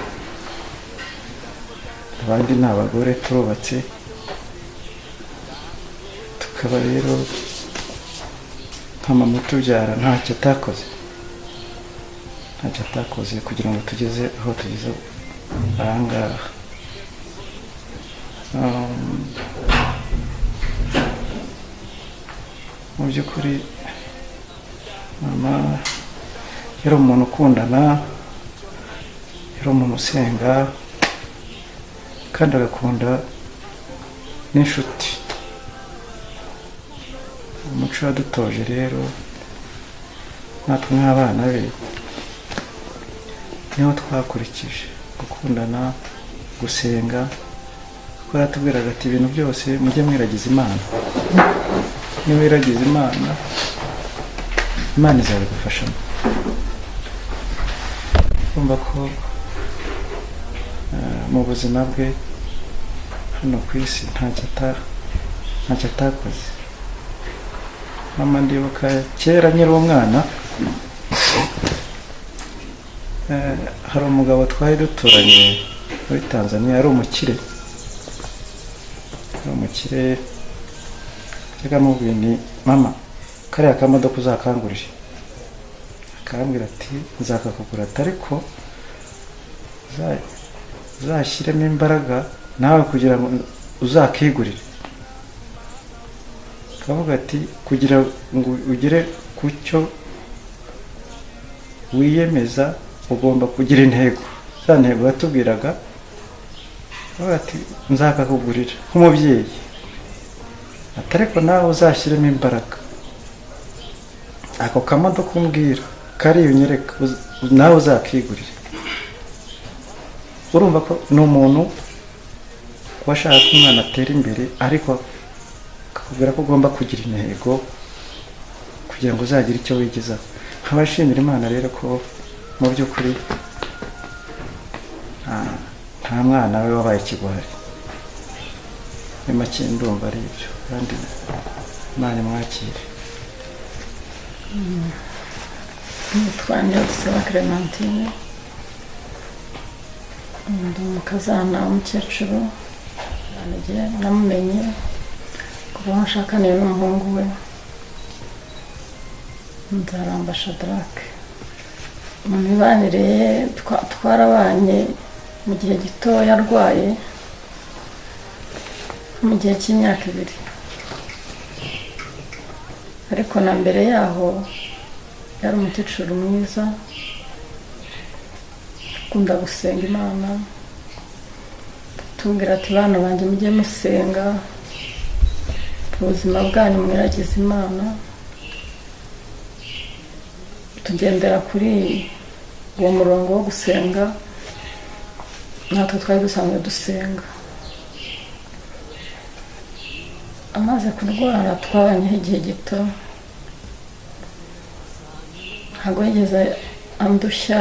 abandi ni abagore, turubatse. Tukaba rero nta mama utubyara ntacyo atakoze. ntacyo atakoze kugira ngo tugeze aho tugeze ahangaha. Mu by'ukuri mama yari umuntu ukundana, yari umuntu usenga kandi agakunda n'inshuti. Umuco yadutoje rero natwe nk'abana be niho twakurikije gukundana, gusenga, kuko yaratubwiraga ati ibintu byose mujye mwiragiza Imana. Niba wiragiza Imana, Imana izabigufashamo. Urumva ko mu buzima bwe hano ku isi ntacyo atakoze. Mama ndibuka kera nkiri umwana, hari umugabo twari duturanye muri Tanzania, yari umukire. Yagamubwiye ni mama kariya kamodoka uzakangurire. Akambwira ati nzakakugura ariko uzashyiremo imbaraga nawe kugira ngo uzakigurire. Akavuga ati kugira ngo ugere ku cyo wiyemeza ugomba kugira intego. Za ntego yatubwiraga, akavuga ati nzakakugurira nk'umubyeyi, ariko nawe uzashyiremo imbaraga. Ako kamodoka umbwira kariya unyereka nawe uzakigurira. Urumva ko ni umuntu washaka ko umwana atera imbere, ariko akakubwira ko ugomba kugira intego kugira ngo uzagire icyo wigezaho. Nkabashimira Imana rero ko mu by'ukuri nta mwana we wabaye ikigwari. Ni make ndumva ari ibyo, kandi Imana imwakire. Nitwa Niyonsaba Clementine, ndi umukazana w'umukecuru. Namumenye kuva aho nshakaniye n'umuhungu we Nzaramba Shadrack. Mu mibanire twarabanye mu gihe gito yarwaye, mu gihe cy'imyaka 2, ariko na mbere yaho yari umukecuru mwiza ukunda gusenga Imana. Tubwira ati bana banjye mujye musenga, ubuzima bwanyu mwiragiza Imana. Tugendera kuri uwo murongo wo gusenga, natwe twari dusanzwe dusenga. Amaze kurwara twabanyeho igihe gito, ntabwo yigeze andushya.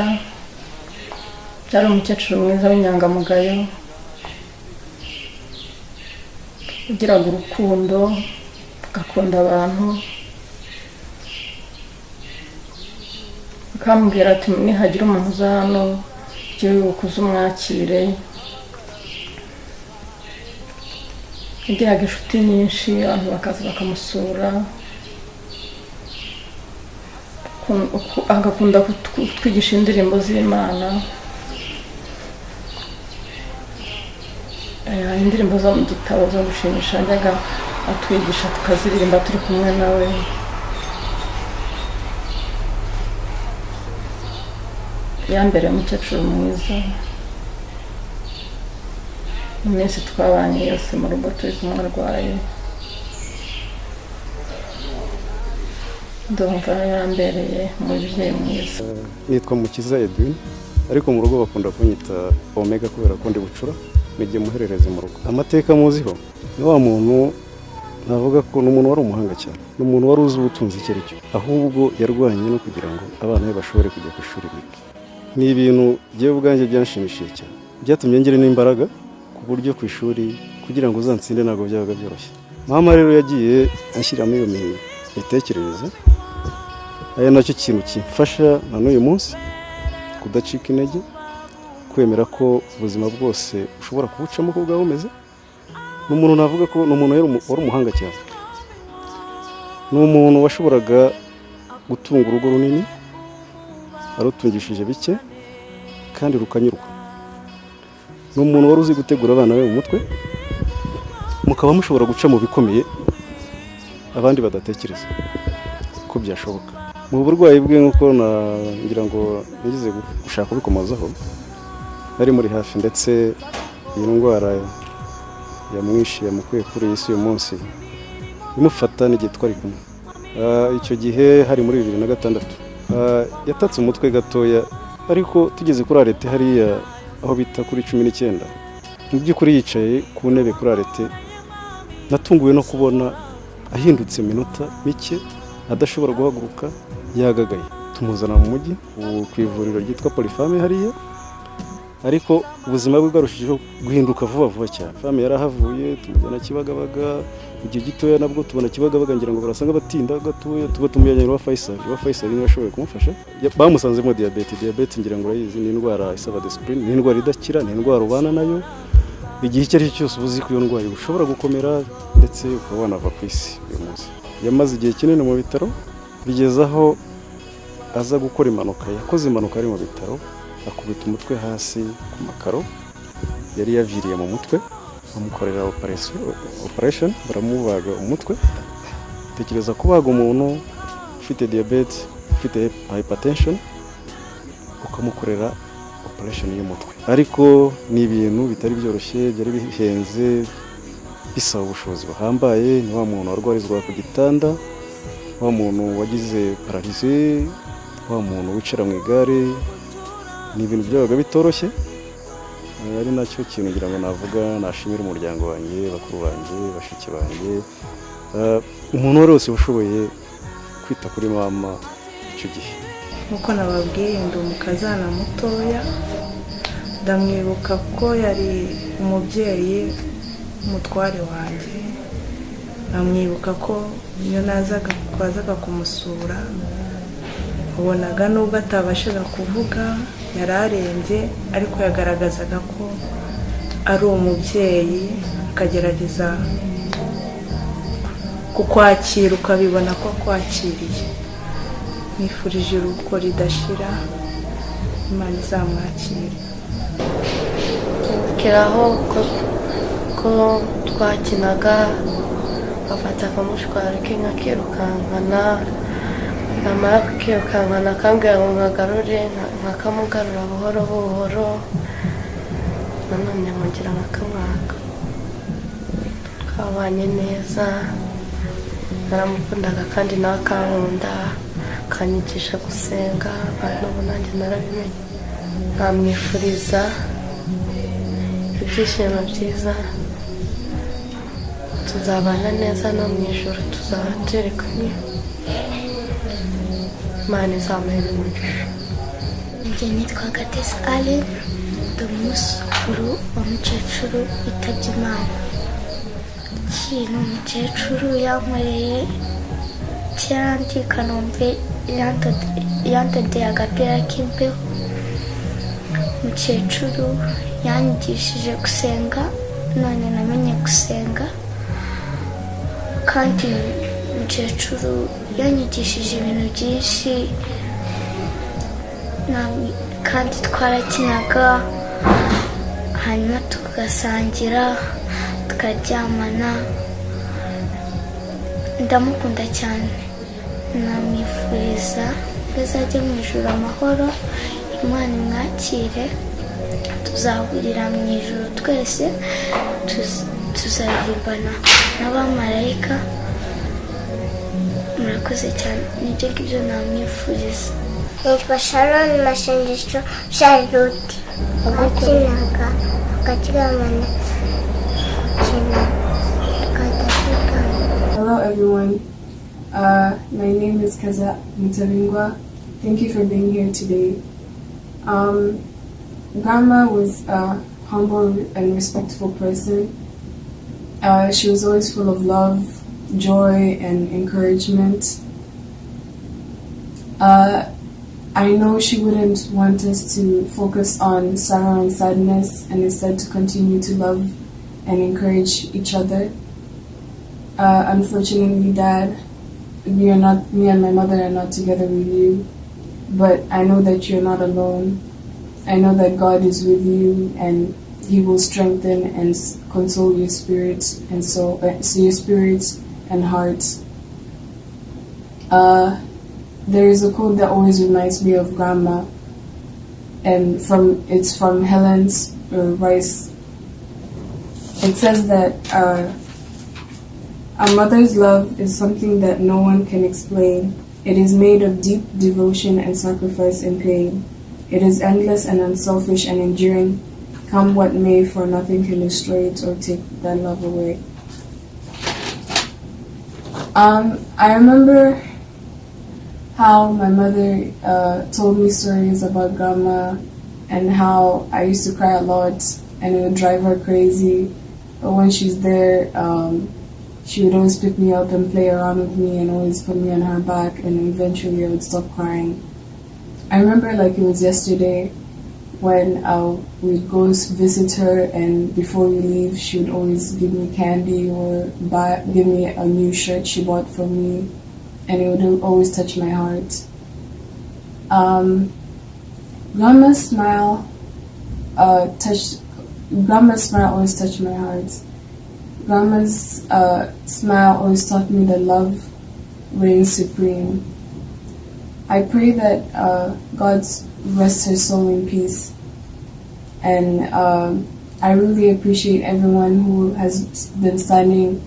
Yari umukecuru mwiza w'inyangamugayo, ugiraga urukundo, agakunda abantu. Akambwira ati nihagira umuntu uza hano ujye wibuka uze umwakire. Yagiraga inshuti nyinshi, abantu bakaza bakamusura. Agakunda kutwigisha indirimbo z'Imana, indirimbo zo mu gitabo zo gushimisha. Ajyaga atwigisha tukaziririmba turi kumwe nawe. Yambereye umukecuru mwiza. Iminsi twabanye yose mu rugo turi kumwe arwaye, ndumva yambereye umubyeyi mwiza. Nitwa Mukiza Edwin, ariko mu rugo bakunda kunyita Omega kubera ko ndi bucura, nijye muherereze mu rugo. Amateka muziho ni wa muntu, navuga ko ni umuntu wari umuhanga cyane, ni umuntu wari uzi ubutunzi icyo ari cyo, ahubwo yarwanye no kugira ngo abana be bashobore kujya ku ishuri biga. Ni ibintu byewe ubwanjye byanshimishije cyane, byatumye ngira n'imbaraga ku buryo ku ishuri kugira ngo uzansinde ntabwo byabaga byoroshye. Mama rero yagiye anshyiramo iyo mitekerereze, aya nacyo kintu kimfasha na n'uyu munsi kudacika intege, kwemera ko ubuzima bwose ushobora kubucamo uko bwaba bumeze. Ni umuntu navuga ko ni umuntu wari umuhanga cyane, ni umuntu washoboraga gutunga urugo runini arutungishije bike kandi rukanyurwa. Ni umuntu wari uzi gutegura abana be mu mutwe, mukaba mushobora guca mu bikomeye abandi badatekereza ko byashoboka. Mu burwayi bwe nk'uko ngira ngo yagize gushaka kubikomozaho, ari muri hafi, ndetse iyi ndwara yamwishe yamukuye kuri iyi si uyu munsi imufata n'igihe twari kumwe. Icyo gihe hari muri 2006 yatatse umutwe gatoya, ariko tugeze kuri arete hariya aho bita kuri 19, mu by'ukuri yicaye ku ntebe kuri arete, natunguwe no kubona ahindutse minota mike adashobora guhaguruka, yagagaye. Tumuzana mu mujyi ku ivuriro ryitwa Polyfame hariya, ariko ubuzima bwe bwarushijeho guhinduka vuba cyane. Fame yarahavuye, tumujyana Kibagabaga, igihe gitoya nabwo tubona Kibagabaga ngira ngo barasanga batinda gatoya, tuba tumujyanye wa Faisal niwe ashoboye kumufasha. Bamusanzemo diabete ngira ngo urayizi, ni indwara isaba discipline, ni indwara idakira, ni indwara ubana nayo igihe icyo ari cyo cyose ubuzi ko iyo ndwara ushobora gukomera ndetse ukaba wanava ku isi. Uyu munsi yamaze igihe kinini mu bitaro, bigezaho aza gukora impanuka. Yakoze impanuka ari mu bitaro, akubita umutwe hasi ku makaro, yari yaviriye mu mutwe, bamukorera operation, baramubaga umutwe. Tekereza kubaga umuntu ufite diabete, ufite hypertension, ukamukorera operation y'umutwe. Ariko ni ibintu bitari byoroshye, byari bihenze, bisaba ubushobozi buhambaye. Ni wa muntu warwarizwa ku gitanda, wa muntu wagize paralise, wa muntu wicara mu igare. Ni ibintu byabaga bitoroshye, ari nacyo kintu ngira ngo navuga nashimira umuryango wanjye, bakuru banjye, bashiki banjye, umuntu wese ushoboye kwita kuri mama icyo gihe. Nkuko nababwiye, ndi umukazana mutoya, ndamwibuka ko yari umubyeyi, umutware wanjye. Ndamwibuka ko iyo nazaga kumusura, ubonaga nubwo atabashaga kuvuga, yararembye, ariko yagaragazaga ko ari umubyeyi, akagerageza kukwakira, ukabibona ko akwakiriye. Nifurije urugo ridashira, Imana izamwakira. Kiraho ko twakinaga, bafata akamushwara k'inka kirukankana, namara kukirukankana akambwira ngo nkagarure, nkakamugarura buhoro buhoro, nanone nkugira nkakamwaka. Twabanye neza, naramukundaga kandi nawe akankunda, akanyigisha gusenga, n'ubu nanjye narabimenye. Nkamwifuriza ibyishimo byiza, tuzabana neza no mu ijoro, tuzaba turi kumwe. Imana izamuhere umugisha. Njye nitwa Gatesi Ali, ndi umusukuru wa mukecuru witabye Imana. Ikintu umukecuru yankoreye cyandi Kanombe, yandodeye agapira k'imbeho. Mukecuru yanyigishije gusenga, none namenye gusenga. Kandi mukecuru yanyigishije ibintu byinshi, kandi twarakinaga, hanyuma tugasangira, tukaryamana. Ndamukunda cyane, namwifuriza azajya mu ijuru amahoro, Imana imwakire, tuzahurira mu ijuru twese, tuzaririmbana n'abamarayika. Murakoze cyane, nibyo ngibyo namwifuriza. Nitwa Sharon Masengesho Charlotte, wakinaga akakiramana kina kadafika. Hello everyone, my name is Kaza Mutabingwa. Thank you for being here today. Grandma was a humble and respectful person. She was always full of love, joy, and encouragement. I know she wouldn't want us to focus on sorrow and sadness, and instead to continue to love and encourage each other. Unfortunately, Dad, me and my mother are not together with you. but I know that you're not alone. I know that God is with you, and He will strengthen and console your spirits and soul, your spirits and hearts. There is a quote that always reminds me of Grandma, and it's from Helen Rice. It says that a mother's love is something that no one can explain. It is made of deep devotion and sacrifice and pain. It is endless and unselfish and enduring. Come what may, for nothing can destroy it or take that love away. I remember how my mother told me stories about Grandma and how I used to cry a lot and it would drive her crazy. But when she's there, she would always pick me up and play around with me and always put me on her back, and eventually I would stop crying. I remember like it was yesterday when we'd go visit her, and before we leave she would always give me candy or give me a new shirt she bought for me, and it would always touch my heart. Grandma's smile always touched my heart. Grandma's smile always taught me that love reigns supreme. I pray that God rests her soul in peace. And I really appreciate everyone who has been standing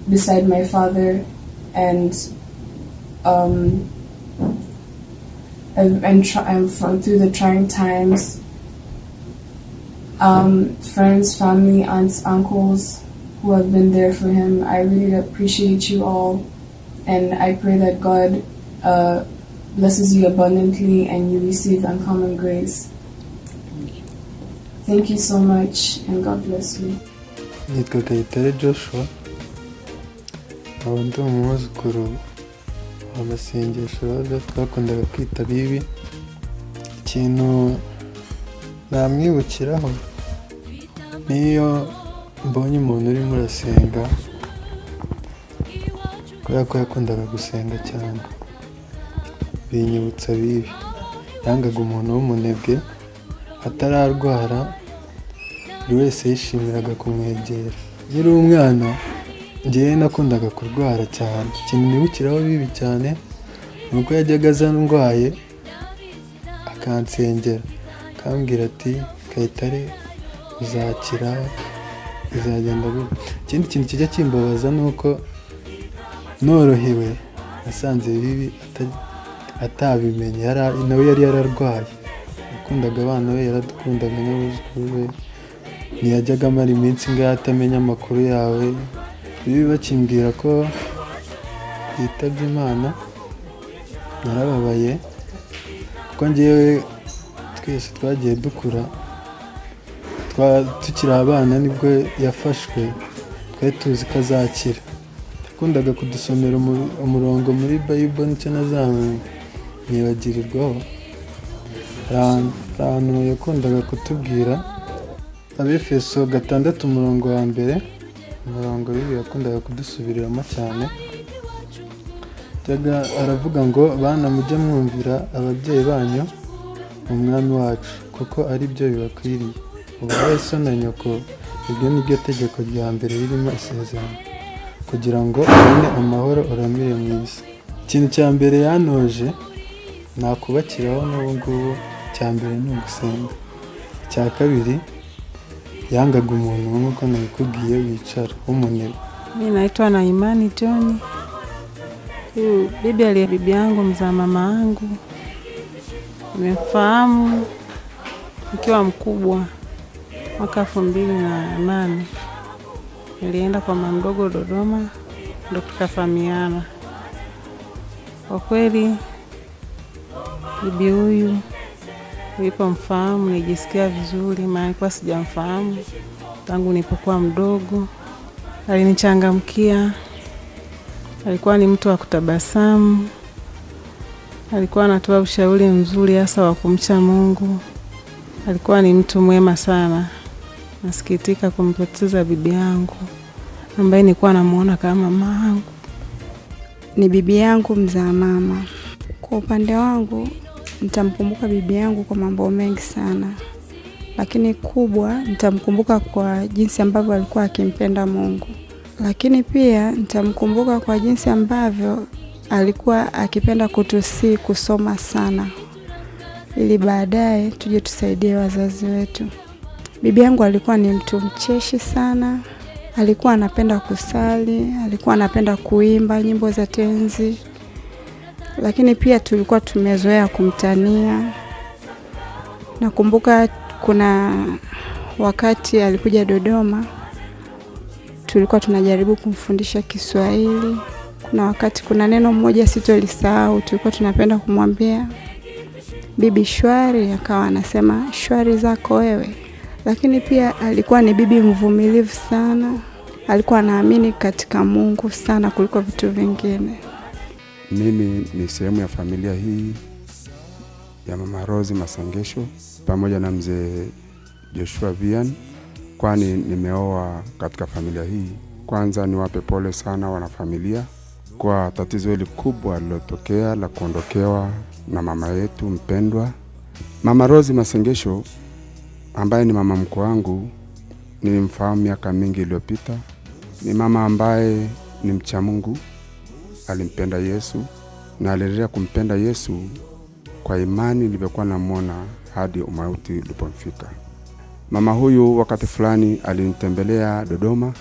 beside my father and through the trying times. Friends, family, aunts, uncles who have been there for him. I really appreciate you all, and I pray that God blesses you abundantly and you receive uncommon grace. Thank you so much, and God bless you. Nitwa Kayitare Joshua, nkaba ndi umwuzukuru w'amasengesho twakundaga kwita bibi. Ikintu namwibukiraho niyo mbonye umuntu urimo urasenga, kubera ko yakundaga gusenga cyane, binyibutsa bibi. Yangaga umuntu w'umunebwe, atararwara buri wese yishimiraga kumwegera. Nkiri umwana njyewe nakundaga kurwara cyane. Ikintu nibukiraho bibi cyane ni uko yajyaga aza ndwaye akansengera, akambwira ati Kayitare uzakira, bizagenda gute. Ikindi kintu kijya kimbabaza ni uko norohewe nasanze bibi atabimenye, nawe yari yararwaye. Yakundaga abana be, yaradukundaga n'abuzukuru be, ntiyajyaga amara iminsi ngaho atamenya amakuru yawe. Bibi bakimbwira ko yitabye Imana narababaye, kuko njyewe twese twagiye dukura, tukiri abana nibwo yafashwe, twari tuzi ko azakira. Yakundaga kudusomera umurongo muri Bible, nicyo ntibagirwaho. Ahantu yakundaga kutubwira, Abefeso 6:1, umurongo w'ibi yakundaga kudusubiriramo cyane. Aravuga ngo bana mujye mwumvira ababyeyi banyu mu mwami wacu, kuko ari byo bibakwiriye. Ubahe so na nyoko, iryo ni ryo tegeko rya mbere ririmo isezerano, kugira ngo ubone amahoro uramire mu isi. Ikintu cya mbere yantoje nakubakiraho n'ubu ngubu, cya mbere ni ugusenga. Icya kabiri, yangaga umuntu nk'uko nabikubwiye wicara w'umunebwe. Mimi naitwa Naimani John. Huyu bibi yangu mzaa mama yangu. Nimefahamu nikiwa mkubwa mwaka 2008. Nilienda kwa mama mdogo Dodoma, ndo tukafahamiana. Kwa kweli bibi huyu nilipomfahamu nijisikia vizuri, maana nilikuwa sijamfahamu tangu nilipokuwa mdogo. Alinichangamkia, alikuwa ni mtu wa kutabasamu, alikuwa anatoa ushauri mzuri hasa wa kumcha Mungu. Alikuwa ni mtu mwema sana. Nasikitika kumpoteza bibi yangu ambaye nilikuwa namuona kama mama yangu. Ni bibi yangu mzaa mama. Kwa upande wangu nitamkumbuka bibi yangu kwa mambo mengi sana, lakini kubwa nitamkumbuka kwa jinsi ambavyo alikuwa akimpenda Mungu, lakini pia nitamkumbuka kwa jinsi ambavyo alikuwa akipenda kutusi kusoma sana, ili baadaye tuje tusaidie wazazi wetu. Bibi yangu alikuwa ni mtu mcheshi sana, alikuwa anapenda kusali, alikuwa anapenda kuimba nyimbo za tenzi, lakini pia tulikuwa tumezoea kumtania. Nakumbuka kuna wakati alikuja Dodoma, tulikuwa tunajaribu kumfundisha Kiswahili. Kuna neno moja sitolisahau, tulikuwa tunapenda kumwambia bibi shwari, akawa anasema shwari zako wewe. Lakini pia alikuwa ni bibi mvumilivu sana, alikuwa anaamini katika Mungu sana kuliko vitu vingine. Mimi ni sehemu ya familia hii ya Mama Rose Masengesho pamoja na mzee Joshua Vian, kwani nimeoa katika familia hii. Kwanza niwape pole sana wanafamilia kwa tatizo hili kubwa lilotokea la kuondokewa na mama yetu mpendwa. Mama Rose Masengesho ambaye ni mama mkwe wangu, nilimfahamu miaka mingi iliyopita. Ni mama ambaye ni mcha Mungu, alimpenda Yesu na aliendelea kumpenda Yesu kwa imani nilivyokuwa namuona hadi umauti ulipomfika. Mama huyu wakati fulani alinitembelea Dodoma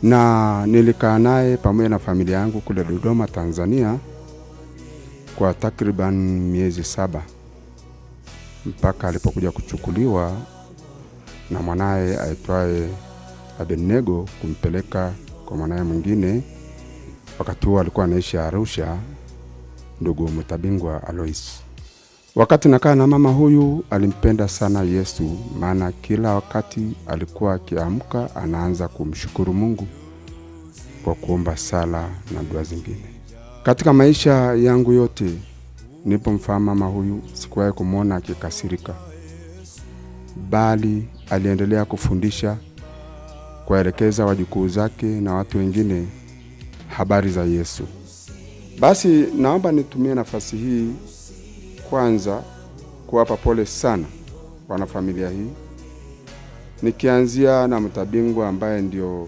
na nilikaa naye pamoja na familia yangu kule Dodoma, Tanzania kwa takriban miezi 7 mpaka alipokuja kuchukuliwa na mwanae aitwaye Abednego kumpeleka kwa mwanae mwingine. Wakati huo alikuwa anaishi Arusha, ndugu Mutabingwa Alois. Wakati nakaa na mama huyu, alimpenda sana Yesu, maana kila wakati alikuwa akiamka anaanza kumshukuru Mungu kwa kuomba sala na dua zingine. Katika maisha yangu yote nilipomfahamu mama huyu, sikuwahi kumuona akikasirika, bali aliendelea kufundisha, kuelekeza wajukuu zake na watu wengine habari za Yesu. Basi naomba nitumie nafasi hii kwanza kuwapa pole sana wanafamilia hii, nikianzia na Mutabingwa ambaye ndio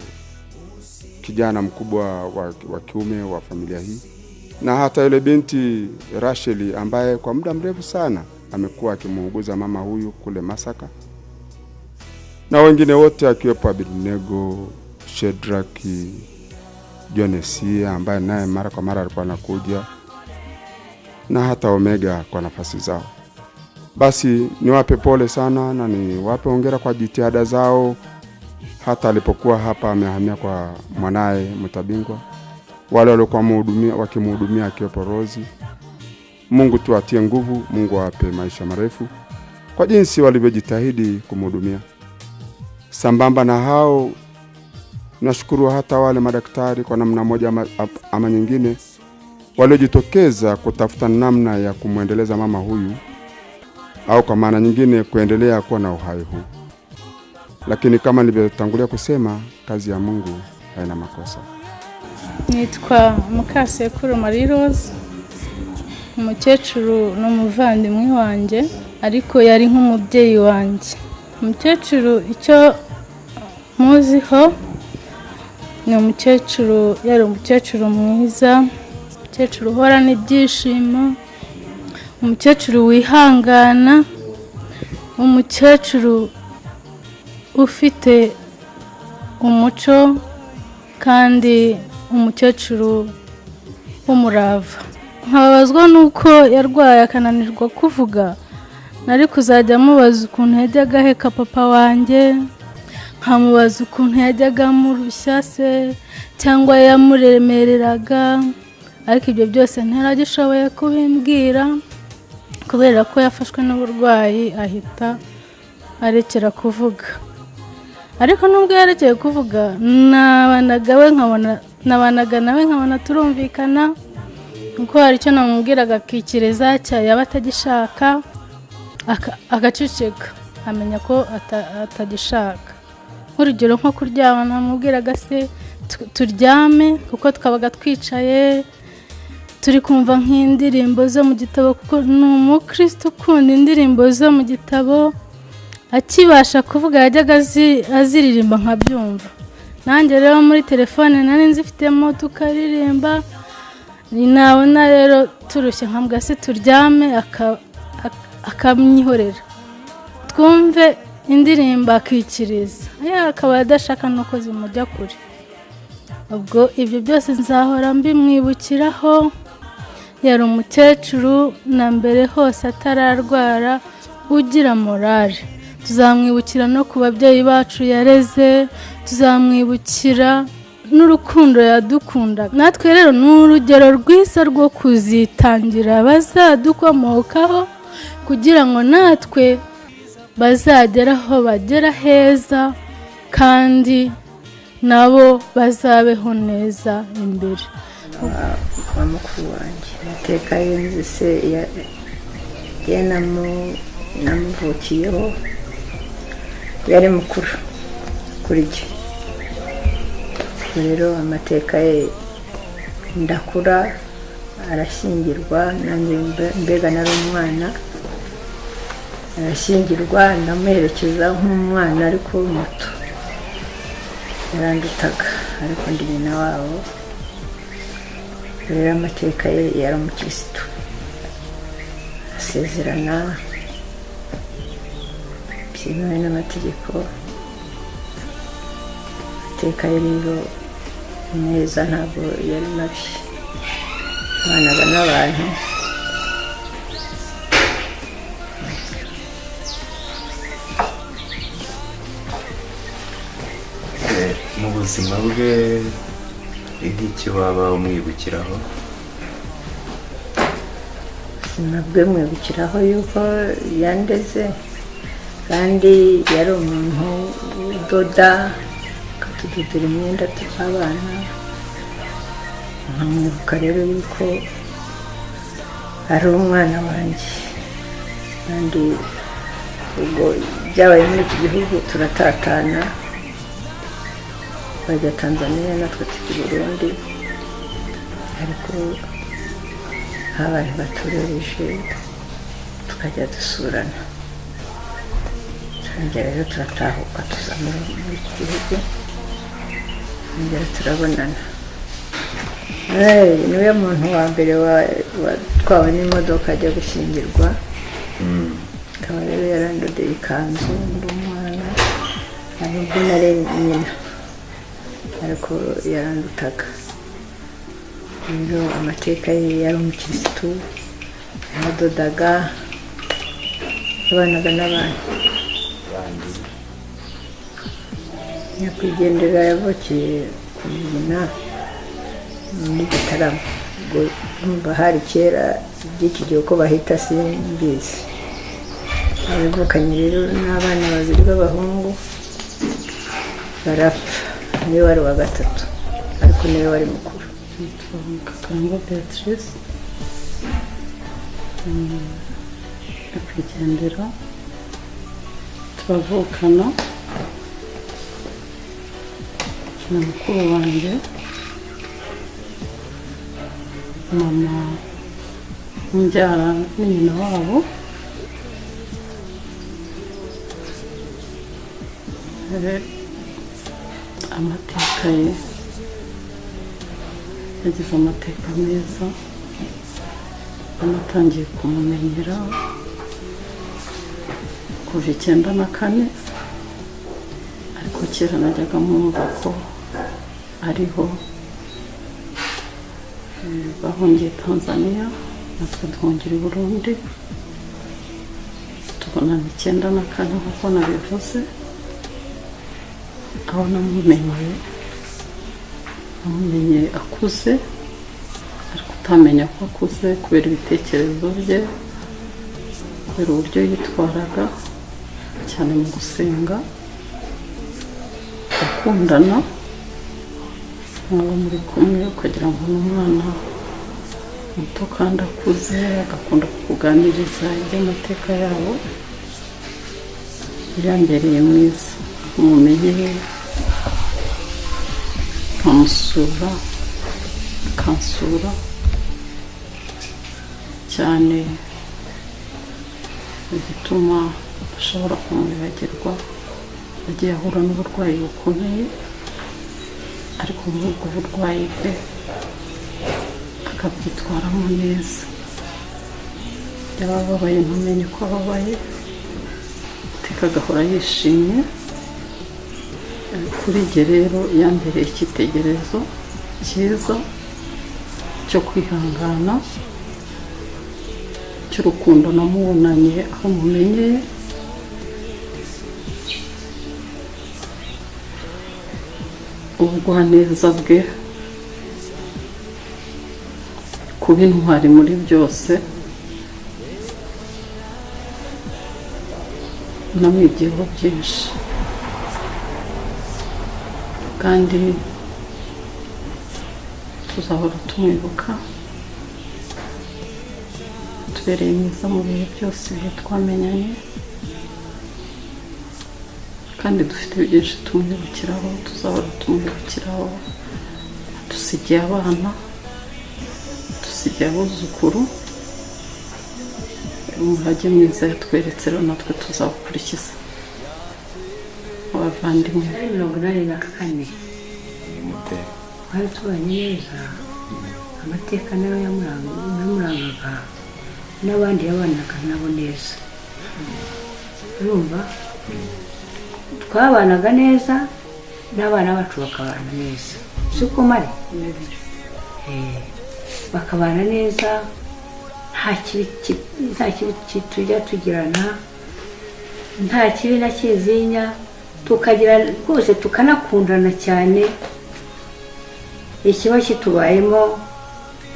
kijana mkubwa wa kiume wa familia hii, na hata yule binti Rachel ambaye kwa muda mrefu sana amekuwa akimuuguza mama huyu kule Masaka, na wengine wote akiwepo Abednego, Shedraki, Jonesia ambaye naye mara kwa mara alikuwa anakuja, na hata Omega kwa nafasi zao. Basi niwape pole sana na niwape hongera kwa jitihada zao. Hata alipokuwa hapa amehamia kwa mwanae Mutabingwa, wale waliokuwa wakimhudumia akiwepo Rozi, Mungu tu atie nguvu, Mungu awape maisha marefu kwa jinsi walivyojitahidi kumhudumia. Sambamba na hao, nashukuru hata wale madaktari kwa namna moja ama nyingine waliojitokeza kutafuta namna ya kumuendeleza mama huyu, au kwa maana nyingine kuendelea kuwa na uhai huu. Lakini kama nilivyotangulia kusema, kazi ya Mungu haina makosa. Nitwa Mukasekuru Marie Rose, umukecuru n'umuvandimwe wanjye, ariko yari nk'umubyeyi wanjye. Umukecuru icyo muziho ni umukecuru, yari umukecuru mwiza, umukecuru uhorana ibyishimo, umukecuru wihangana, umukecuru ufite umuco, kandi umukecuru w'umurava. Nkababazwa nuko yarwaye akananirwa kuvuga, nari kuzajya mubaza ukuntu yajyaga aheka papa wanjye, nkamubaza ukuntu yajyaga murushya se cyangwa yamuremereraga, ariko ibyo byose ntaragishoboye kubimbwira kubera ko yafashwe n'uburwayi ahita arekera kuvuga. Ariko nubwo yarekeye kuvuga, nabanaga nawe nkabona turumvikana, kuko hari icyo namubwiraga akikireza cya yaba atagishaka, agaceceka, amenya ko atagishaka. Nk'urugero nko kuryama, namubwiraga se turyame kuko twabaga twicaye, turi kumva nk'indirimbo zo mu gitabo kuko ni umukristo ukunda indirimbo zo mu gitabo akibasha kuvuga yajyaga aziririmba nkabyumva nanjye rero muri telefone nari nzifitemo tukaririmba nabona rero turushye nkambwa se turyame akamyihorera twumve indirimbo akikiriza akaba adashaka nuko zimujya kure ubwo ibyo byose nzahora mbimwibukiraho yari umukecuru na mbere hose atararwara ugira morale tuzamwibukira no ku babyeyi bacu yareze tuzamwibukira n'urukundo yadukunda natwe rero ni urugero rwiza rwo kuzitangira bazadukomokaho kugira ngo natwe bazageraho bagera heza kandi nabo bazabeho neza imbere kwa mukuru wanjye amateka y'inzu se namuvukiyeho yari mukuru kuri jye rero amateka ye ndakura arashyingirwa nanjye mbega nari umwana arashyingirwa ndamuherekeza nk'umwana ariko muto yarandutaga ariko ndi nyina wabo rero amateka ye yari umukirisitu asezerana byemewe n'amategeko amateka ye rero neza ntabwo yari mabi abanaga n'abantu mu buzima bwe nk'iki waba umwibukiraho ubuzima bwe mwibukiraho yuko yandeze kandi yari umuntu udoda akatudodera imyenda tukabana nkamwibuka rero yuko ari umwana wanjye kandi ubwo byabaye muri iki gihugu turatatana bajya Tanzania natwe tujya Burundi ariko habaye baturereje tukajya dusurana twongera rero turatahuka tuza muri iki gihugu twongera turabonana niwe muntu wa mbere watwawe n'imodoka ajya gushyingirwa akaba rero yarandodeye ikanzu ndi umwana nubwo nari nyina ariko yarandutaga rero amateka ye yari umukirisitu yaradodaga yabanaga n'abantu nyakwigendera yavukiye ku Mugina muri Gitarama ubwo numva hari kera by'iki gihe uko bahita simbizi yavukanye rero n'abana babiri b'abahungu barapfa niwe wari wa gatatu ariko niwe wari mukuru Kakangwa Beatrice nyakwigendera turavukana na mukuru wanjye mama umbyara ni nyina wabo amateka ye yagize amateka meza anatangiye kumumenyera kuva 1994 ariko kera najyaga mwumva ko ariho bahungiye Tanzania natwe duhungira i Burundi tubonana 1994 nk'uko nabivuze aho namumenye akuze ariko utamenya ko akuze kubera ibitekerezo bye kubera uburyo yitwaraga cyane mu gusenga akundana mwaba muri kumwe ukagira ngo ni umwana muto kandi akuze agakunda kukuganiriza iby'amateka yabo birambereye mwiza umumenye nkamusura akansura cyane igituma ashobora kumwibagirwa, yagiye ahura n'uburwayi bukomeye, ariko muri ubwo burwayi bwe akabyitwaramo neza. Yababaye ntumenye ko ababaye, iteka agahora yishimye. Kuri jye rero yambereye icyitegererezo cyiza cyo kwihangana, cy'urukundo namubonanye aho mumenyeye, ubugwaneza bwe, kuba intwari muri byose, namwigiyeho byinshi kandi tuzahora tumwibuka. Tubereye mwiza mu bihe byose ibihe twamenyanye, kandi dufite byinshi tumwibukiraho, tuzahora tumwibukiraho. Dusigiye abana, dusigiye abuzukuru, umurage mwiza yatweretse rero natwe tuzawukurikiza. Abavandimwe 1984 twari tubanye neza, amateka nayo yamurangaga, n'abandi yabanaga nabo neza. Urumva twabanaga neza n'abana bacu bakabana neza, siko mari bakabana neza, nta kibi tujya tugirana, nta kibi na kizinya, tukagira rwose tukanakundana cyane. Ikiba kitubayemo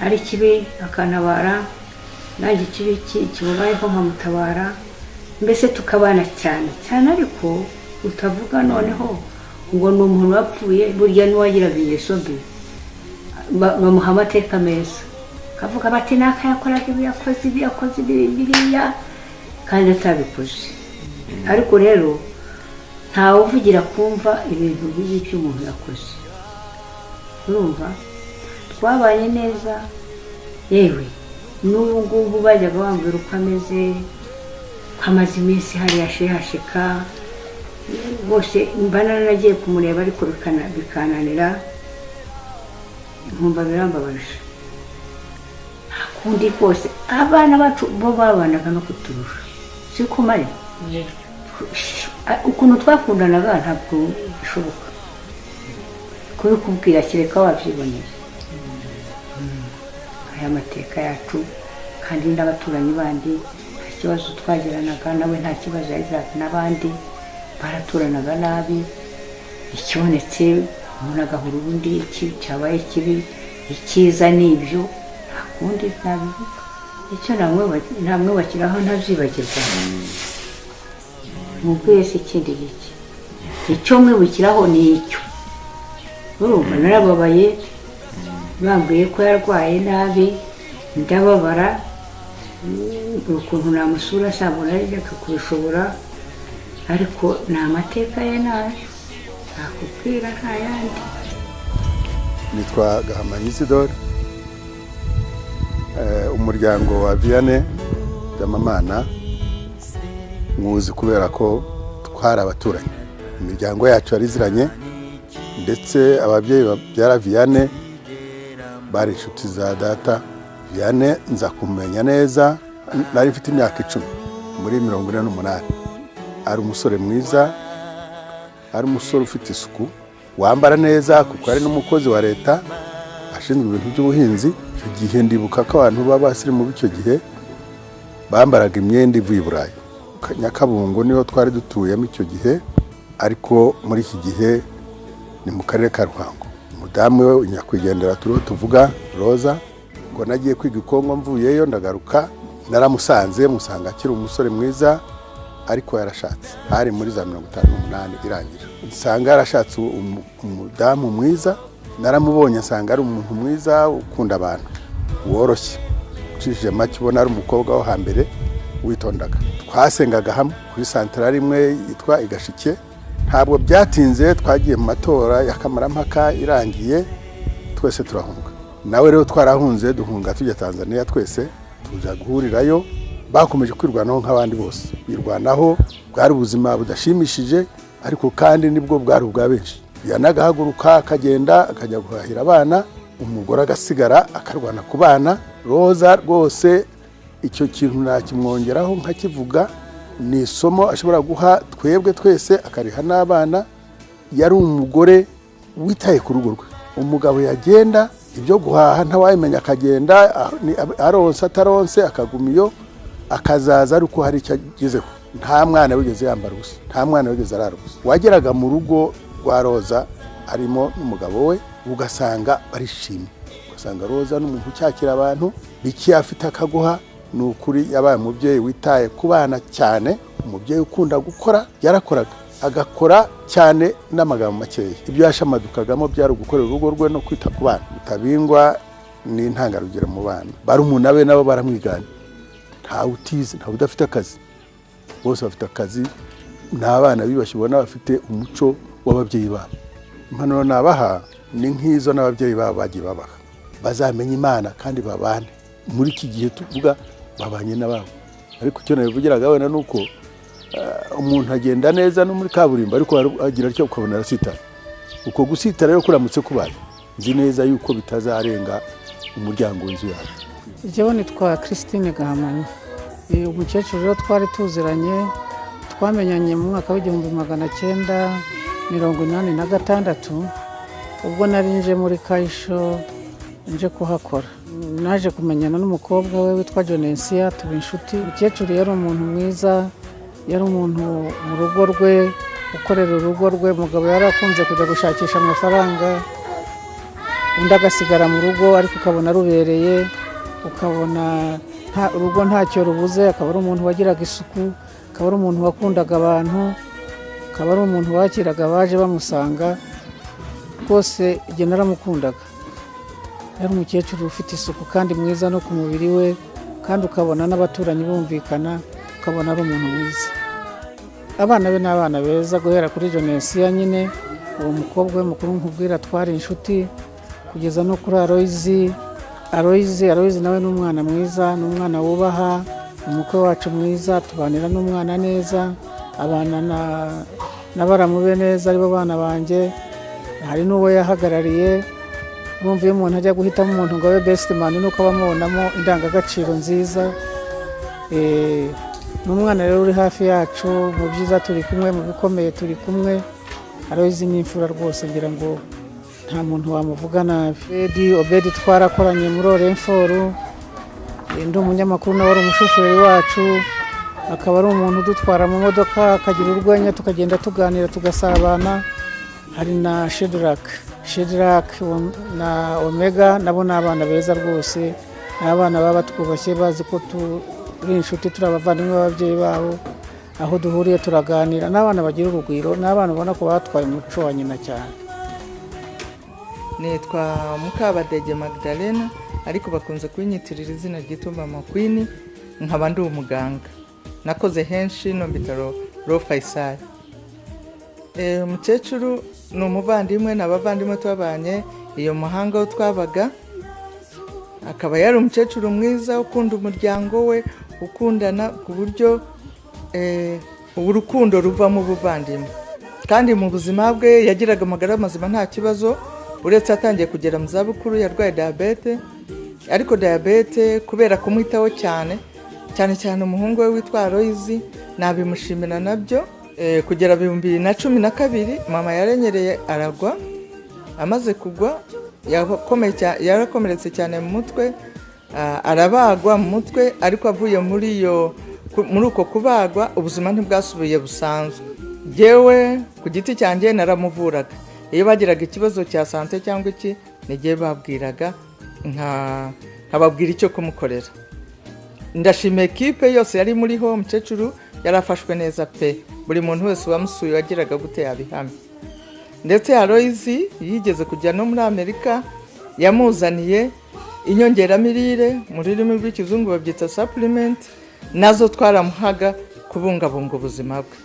ari kibi akantabara, nanjye ikibi kimubayeho nkamutabara, mbese tukabana cyane cyane. Ariko utavuga noneho ngo ni umuntu wapfuye, burya n'uwagiraga ingeso mbi bamuha amateka meza, kavuga bati naka yakoraga ibi, yakoze biriya, kandi atabikoze. Ariko rero ntawe uvugira kumva ibintu bibi by'umuntu yakoze. Urumva twabanye neza, yewe n'ubu ngubu bajyaga bambwira uko ameze, ko amaze iminsi hariya hashika, bose mbana nagiye kumureba ariko bikananira, nkumva birambabaje. Kundi kose abana bacu bo babanaga no kuturusha, siko mari ukuntu twakundanaga ntabwo bishoboka kubikubwira, kereka wabyiboneye. Aya mateka yacu kandi n'abaturanyi bandi nta kibazo twagiranaga, nawe nta kibazo yagiraga n'abandi, baraturanaga nabi. Ikibonetse umuntu agahura ubundi, cyabaye kibi, icyiza n'ibyo nta kundi nabivuga. Icyo namwubakiraho ntabyibagirwa, mubwiye se ikindi giki, icyo mwibukiraho ni icyo. Urumva narababaye, bambwiye ko yarwaye nabi, ndababara, ukuntu namusura sambona ariko kubishobora, ariko ni amateka ye nayo nakubwira nta yandi. Nitwa Gahamanyi Isidore, umuryango wa Vianney Byamamana muzi kubera ko twari abaturanyi, imiryango yacu yariziranye, ndetse ababyeyi babyara Vianney bari inshuti za data. Vianney nza kumenya neza nari mfite imyaka 10 muri 1948. Ari umusore mwiza, ari umusore ufite isuku, wambara neza kuko ari n'umukozi wa leta ashinzwe ibintu by'ubuhinzi. Icyo gihe ndibuka ko abantu b'abasiri mu bicyo gihe bambaraga imyenda ivuye i Burayi. Nyakabungo niho twari dutuyemo icyo gihe, ariko muri iki gihe ni mu karere ka Ruhango. Umudamu we nyakwigendera turiho tuvuga Roza, ngo nagiye kwiga Kongo, mvuyeyo ndagaruka naramusanze, musanga akiri umusore mwiza, ariko yarashatse. Hari muri za 58 irangira, nsanga yarashatse umudamu mwiza. Naramubonye nsanga ari umuntu mwiza, ukunda abantu, woroshye, ucishije make, ubona ari umukobwa wo hambere witondaga. Twasengaga hamwe kuri santrali imwe yitwa Igashike. Ntabwo byatinze twagiye mu matora y'akamarampaka irangiye, twese turahunga. Nawe rero twarahunze, duhunga tujya Tanzania twese, tuza guhurirayo bakomeje kwirwanaho nk'abandi bose birwanaho bwari ubuzima budashimishije ariko kandi nibwo bwari ubwa benshi yanagahaguruka akagenda akajya guhahira abana umugore agasigara akarwana ku bana Roza rwose icyo kintu nakimwongeraho nkakivuga ni isomo ashobora guha twebwe twese akariha n'abana yari umugore witaye ku rugo rwe umugabo yagenda ibyo guhaha ntawayimenya akagenda aronse ataronse akagumiyo akazaza ariko hari icyo agezeho nta mwana wigeze yambara ubusa nta mwana wigeze arara ubusa wageraga mu rugo rwa Roza arimo n'umugabo we ugasanga barishimye ugasanga Roza n'umuntu ucyakira abantu biki afite akaguha ni ukuri yabaye umubyeyi witaye ku bana cyane umubyeyi ukunda gukora yarakoraga agakora cyane n'amagambo makeya ibyo yashamadukagamo byari ugukorera urugo rwe no kwita ku bana Mutabingwa ni intangarugero mu bana barumuna be nabo baramwigana nta utize nta udafite akazi bose bafite akazi n'abana bibashibona bafite umuco w'ababyeyi babo impanuro nabaha ni nk'izo n'ababyeyi babo bagiye babaha bazamenya Imana kandi babane muri iki gihe tuvuga babanye n'ababo ariko icyo nabivugiraga wenda nuko umuntu agenda neza no muri kaburimbo ariko agira cyo ukabona arasitara uko gusitara rero kuramutse kubaye nzi neza yuko bitazarenga umuryango w'inzu yawe jewe nitwa Christine Gahamanyi umukecuru rero twari tuziranye twamenyanye mu mwaka w'1986 ubwo nari nje muri Kayisho nje kuhakora naje kumenyana n'umukobwa we witwa Jonesia tuba inshuti umukecuru yari umuntu mwiza yari umuntu mu rugo rwe ukorera urugo rwe umugabo yarakunze kujya gushakisha amafaranga undi agasigara mu rugo ariko ukabona rubereye ukabona urugo ntacyo rubuze akaba ari umuntu wagiraga isuku akaba ari umuntu wakundaga abantu akaba ari umuntu wakiraga baje bamusanga rwose igihe naramukundaga yari umukecuru ufite isuku kandi mwiza no ku mubiri we kandi ukabona n'abaturanyi bumvikana ukabona ari umuntu mwiza abana be n'abana beza guhera kuri Jonesia nyine uwo mukobwa we mukuru nkubwira twari inshuti kugeza no kuri Aloyizi nawe n'umwana mwiza n'umwana wubaha umukwe wacu mwiza tubanira n'umwana neza abana n'abaramube neza aribo bana banjye hari n'uwo yahagarariye bumva iyo umuntu ajya guhitamo umuntu ngo abe best man nuko bamubonamo indangagaciro nziza n'umwana rero uri hafi yacu mu byiza turi kumwe mu bikomeye turi kumwe Aloyizi ni imfura rwose ngira ngo nta muntu wamuvuga nabi Obedi twarakoranye muri Orenforu ndi umunyamakuru nawe ari umushoferi wacu akaba ari umuntu udutwara mu modoka akagira urwenya tukagenda tuganira tugasabana hari na Shedrack na Omega nabo n'abana beza rwose n'abana baba twubashye bazi ko turi inshuti turi abavandimwe b'ababyeyi babo aho duhuriye turaganira n'abana bagira urugwiro n'abana ubona ko batwaye umuco wa nyina cyane nitwa Mukabadege Magdalena ariko bakunze kunyitirira izina ryitwa Mama Queen nkaba ndi umuganga nakoze henshi no bitaro Ro Faisal umukecuru ni umuvandimwe n'abavandimwe twabanye iyo muhanga wo twabaga akaba yari umukecuru mwiza ukunda umuryango we ukundana ku buryo urukundo ruva mu buvandimwe kandi mu buzima bwe yagiraga amagara mazima nta kibazo uretse atangiye kugera mu zabukuru yarwaye diabete ariko diabete kubera kumwitaho cyane umuhungu we witwa Aloyizi nabimushimira nabyo kugera 2012 mama yarenyereye aragwa amaze kugwa yarakomeretse cyane mu mutwe arabagwa mu mutwe ariko avuye muri uko kubagwa ubuzima ntibwasubiye busanzwe jewe ku giti cyanjye naramuvuraga iyo bagiraga ikibazo cya sante cyangwa iki nigiye babwiraga nkababwira icyo kumukorera ndashimiye ekipe yose yari muri ho umukecuru yarafashwe neza pe buri muntu wese wamusuye wagiraga gute yabihamye ndetse Aloyizi yigeze kujya no muri Amerika yamuzaniye inyongeramirire mu rurimi rw'ikizungu babyita supplement nazo twaramuhaga kubungabunga ubuzima bwe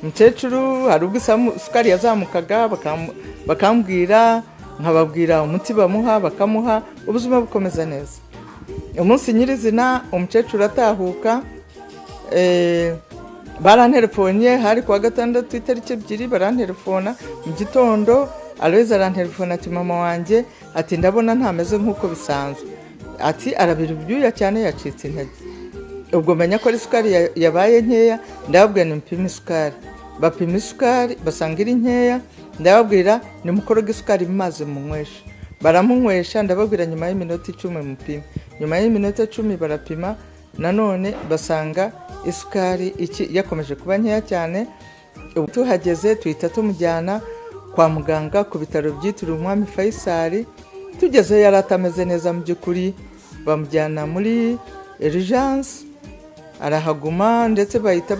umukecuru hari ubwo isukari yazamukaga bakambwira nkababwira umuti bamuha bakamuha ubuzima bukomeza neza umunsi nyirizina umukecuru atahuka barantelefoniye, hari kuwa gatandatu itariki 2 barantelefona mu gitondo. Aloyize arantelefona ati mama wanjye ati ndabona ntameze nk'uko bisanzwe, ati arabira ibyuya cyane yacitse intege. Ubwo menya ko ari isukari yabaye nkeya, ndababwira nimpima isukari. Bapima isukari basanga iri nkeya, ndababwira nimukoroga isukari bimaze munywesha. Baramunywesha, ndababwira nyuma y'iminota 10 mupima. Nyuma y'iminota 10 barapima, nanone basanga isukari yakomeje kuba nkeya cyane. Ubu tuhageze tuhita tumujyana kwa muganga ku bitaro byitiriwe Umwami Faisal. Tugeze yari atameze neza mu by'ukuri, bamujyana muri urgence arahaguma ndetse bahita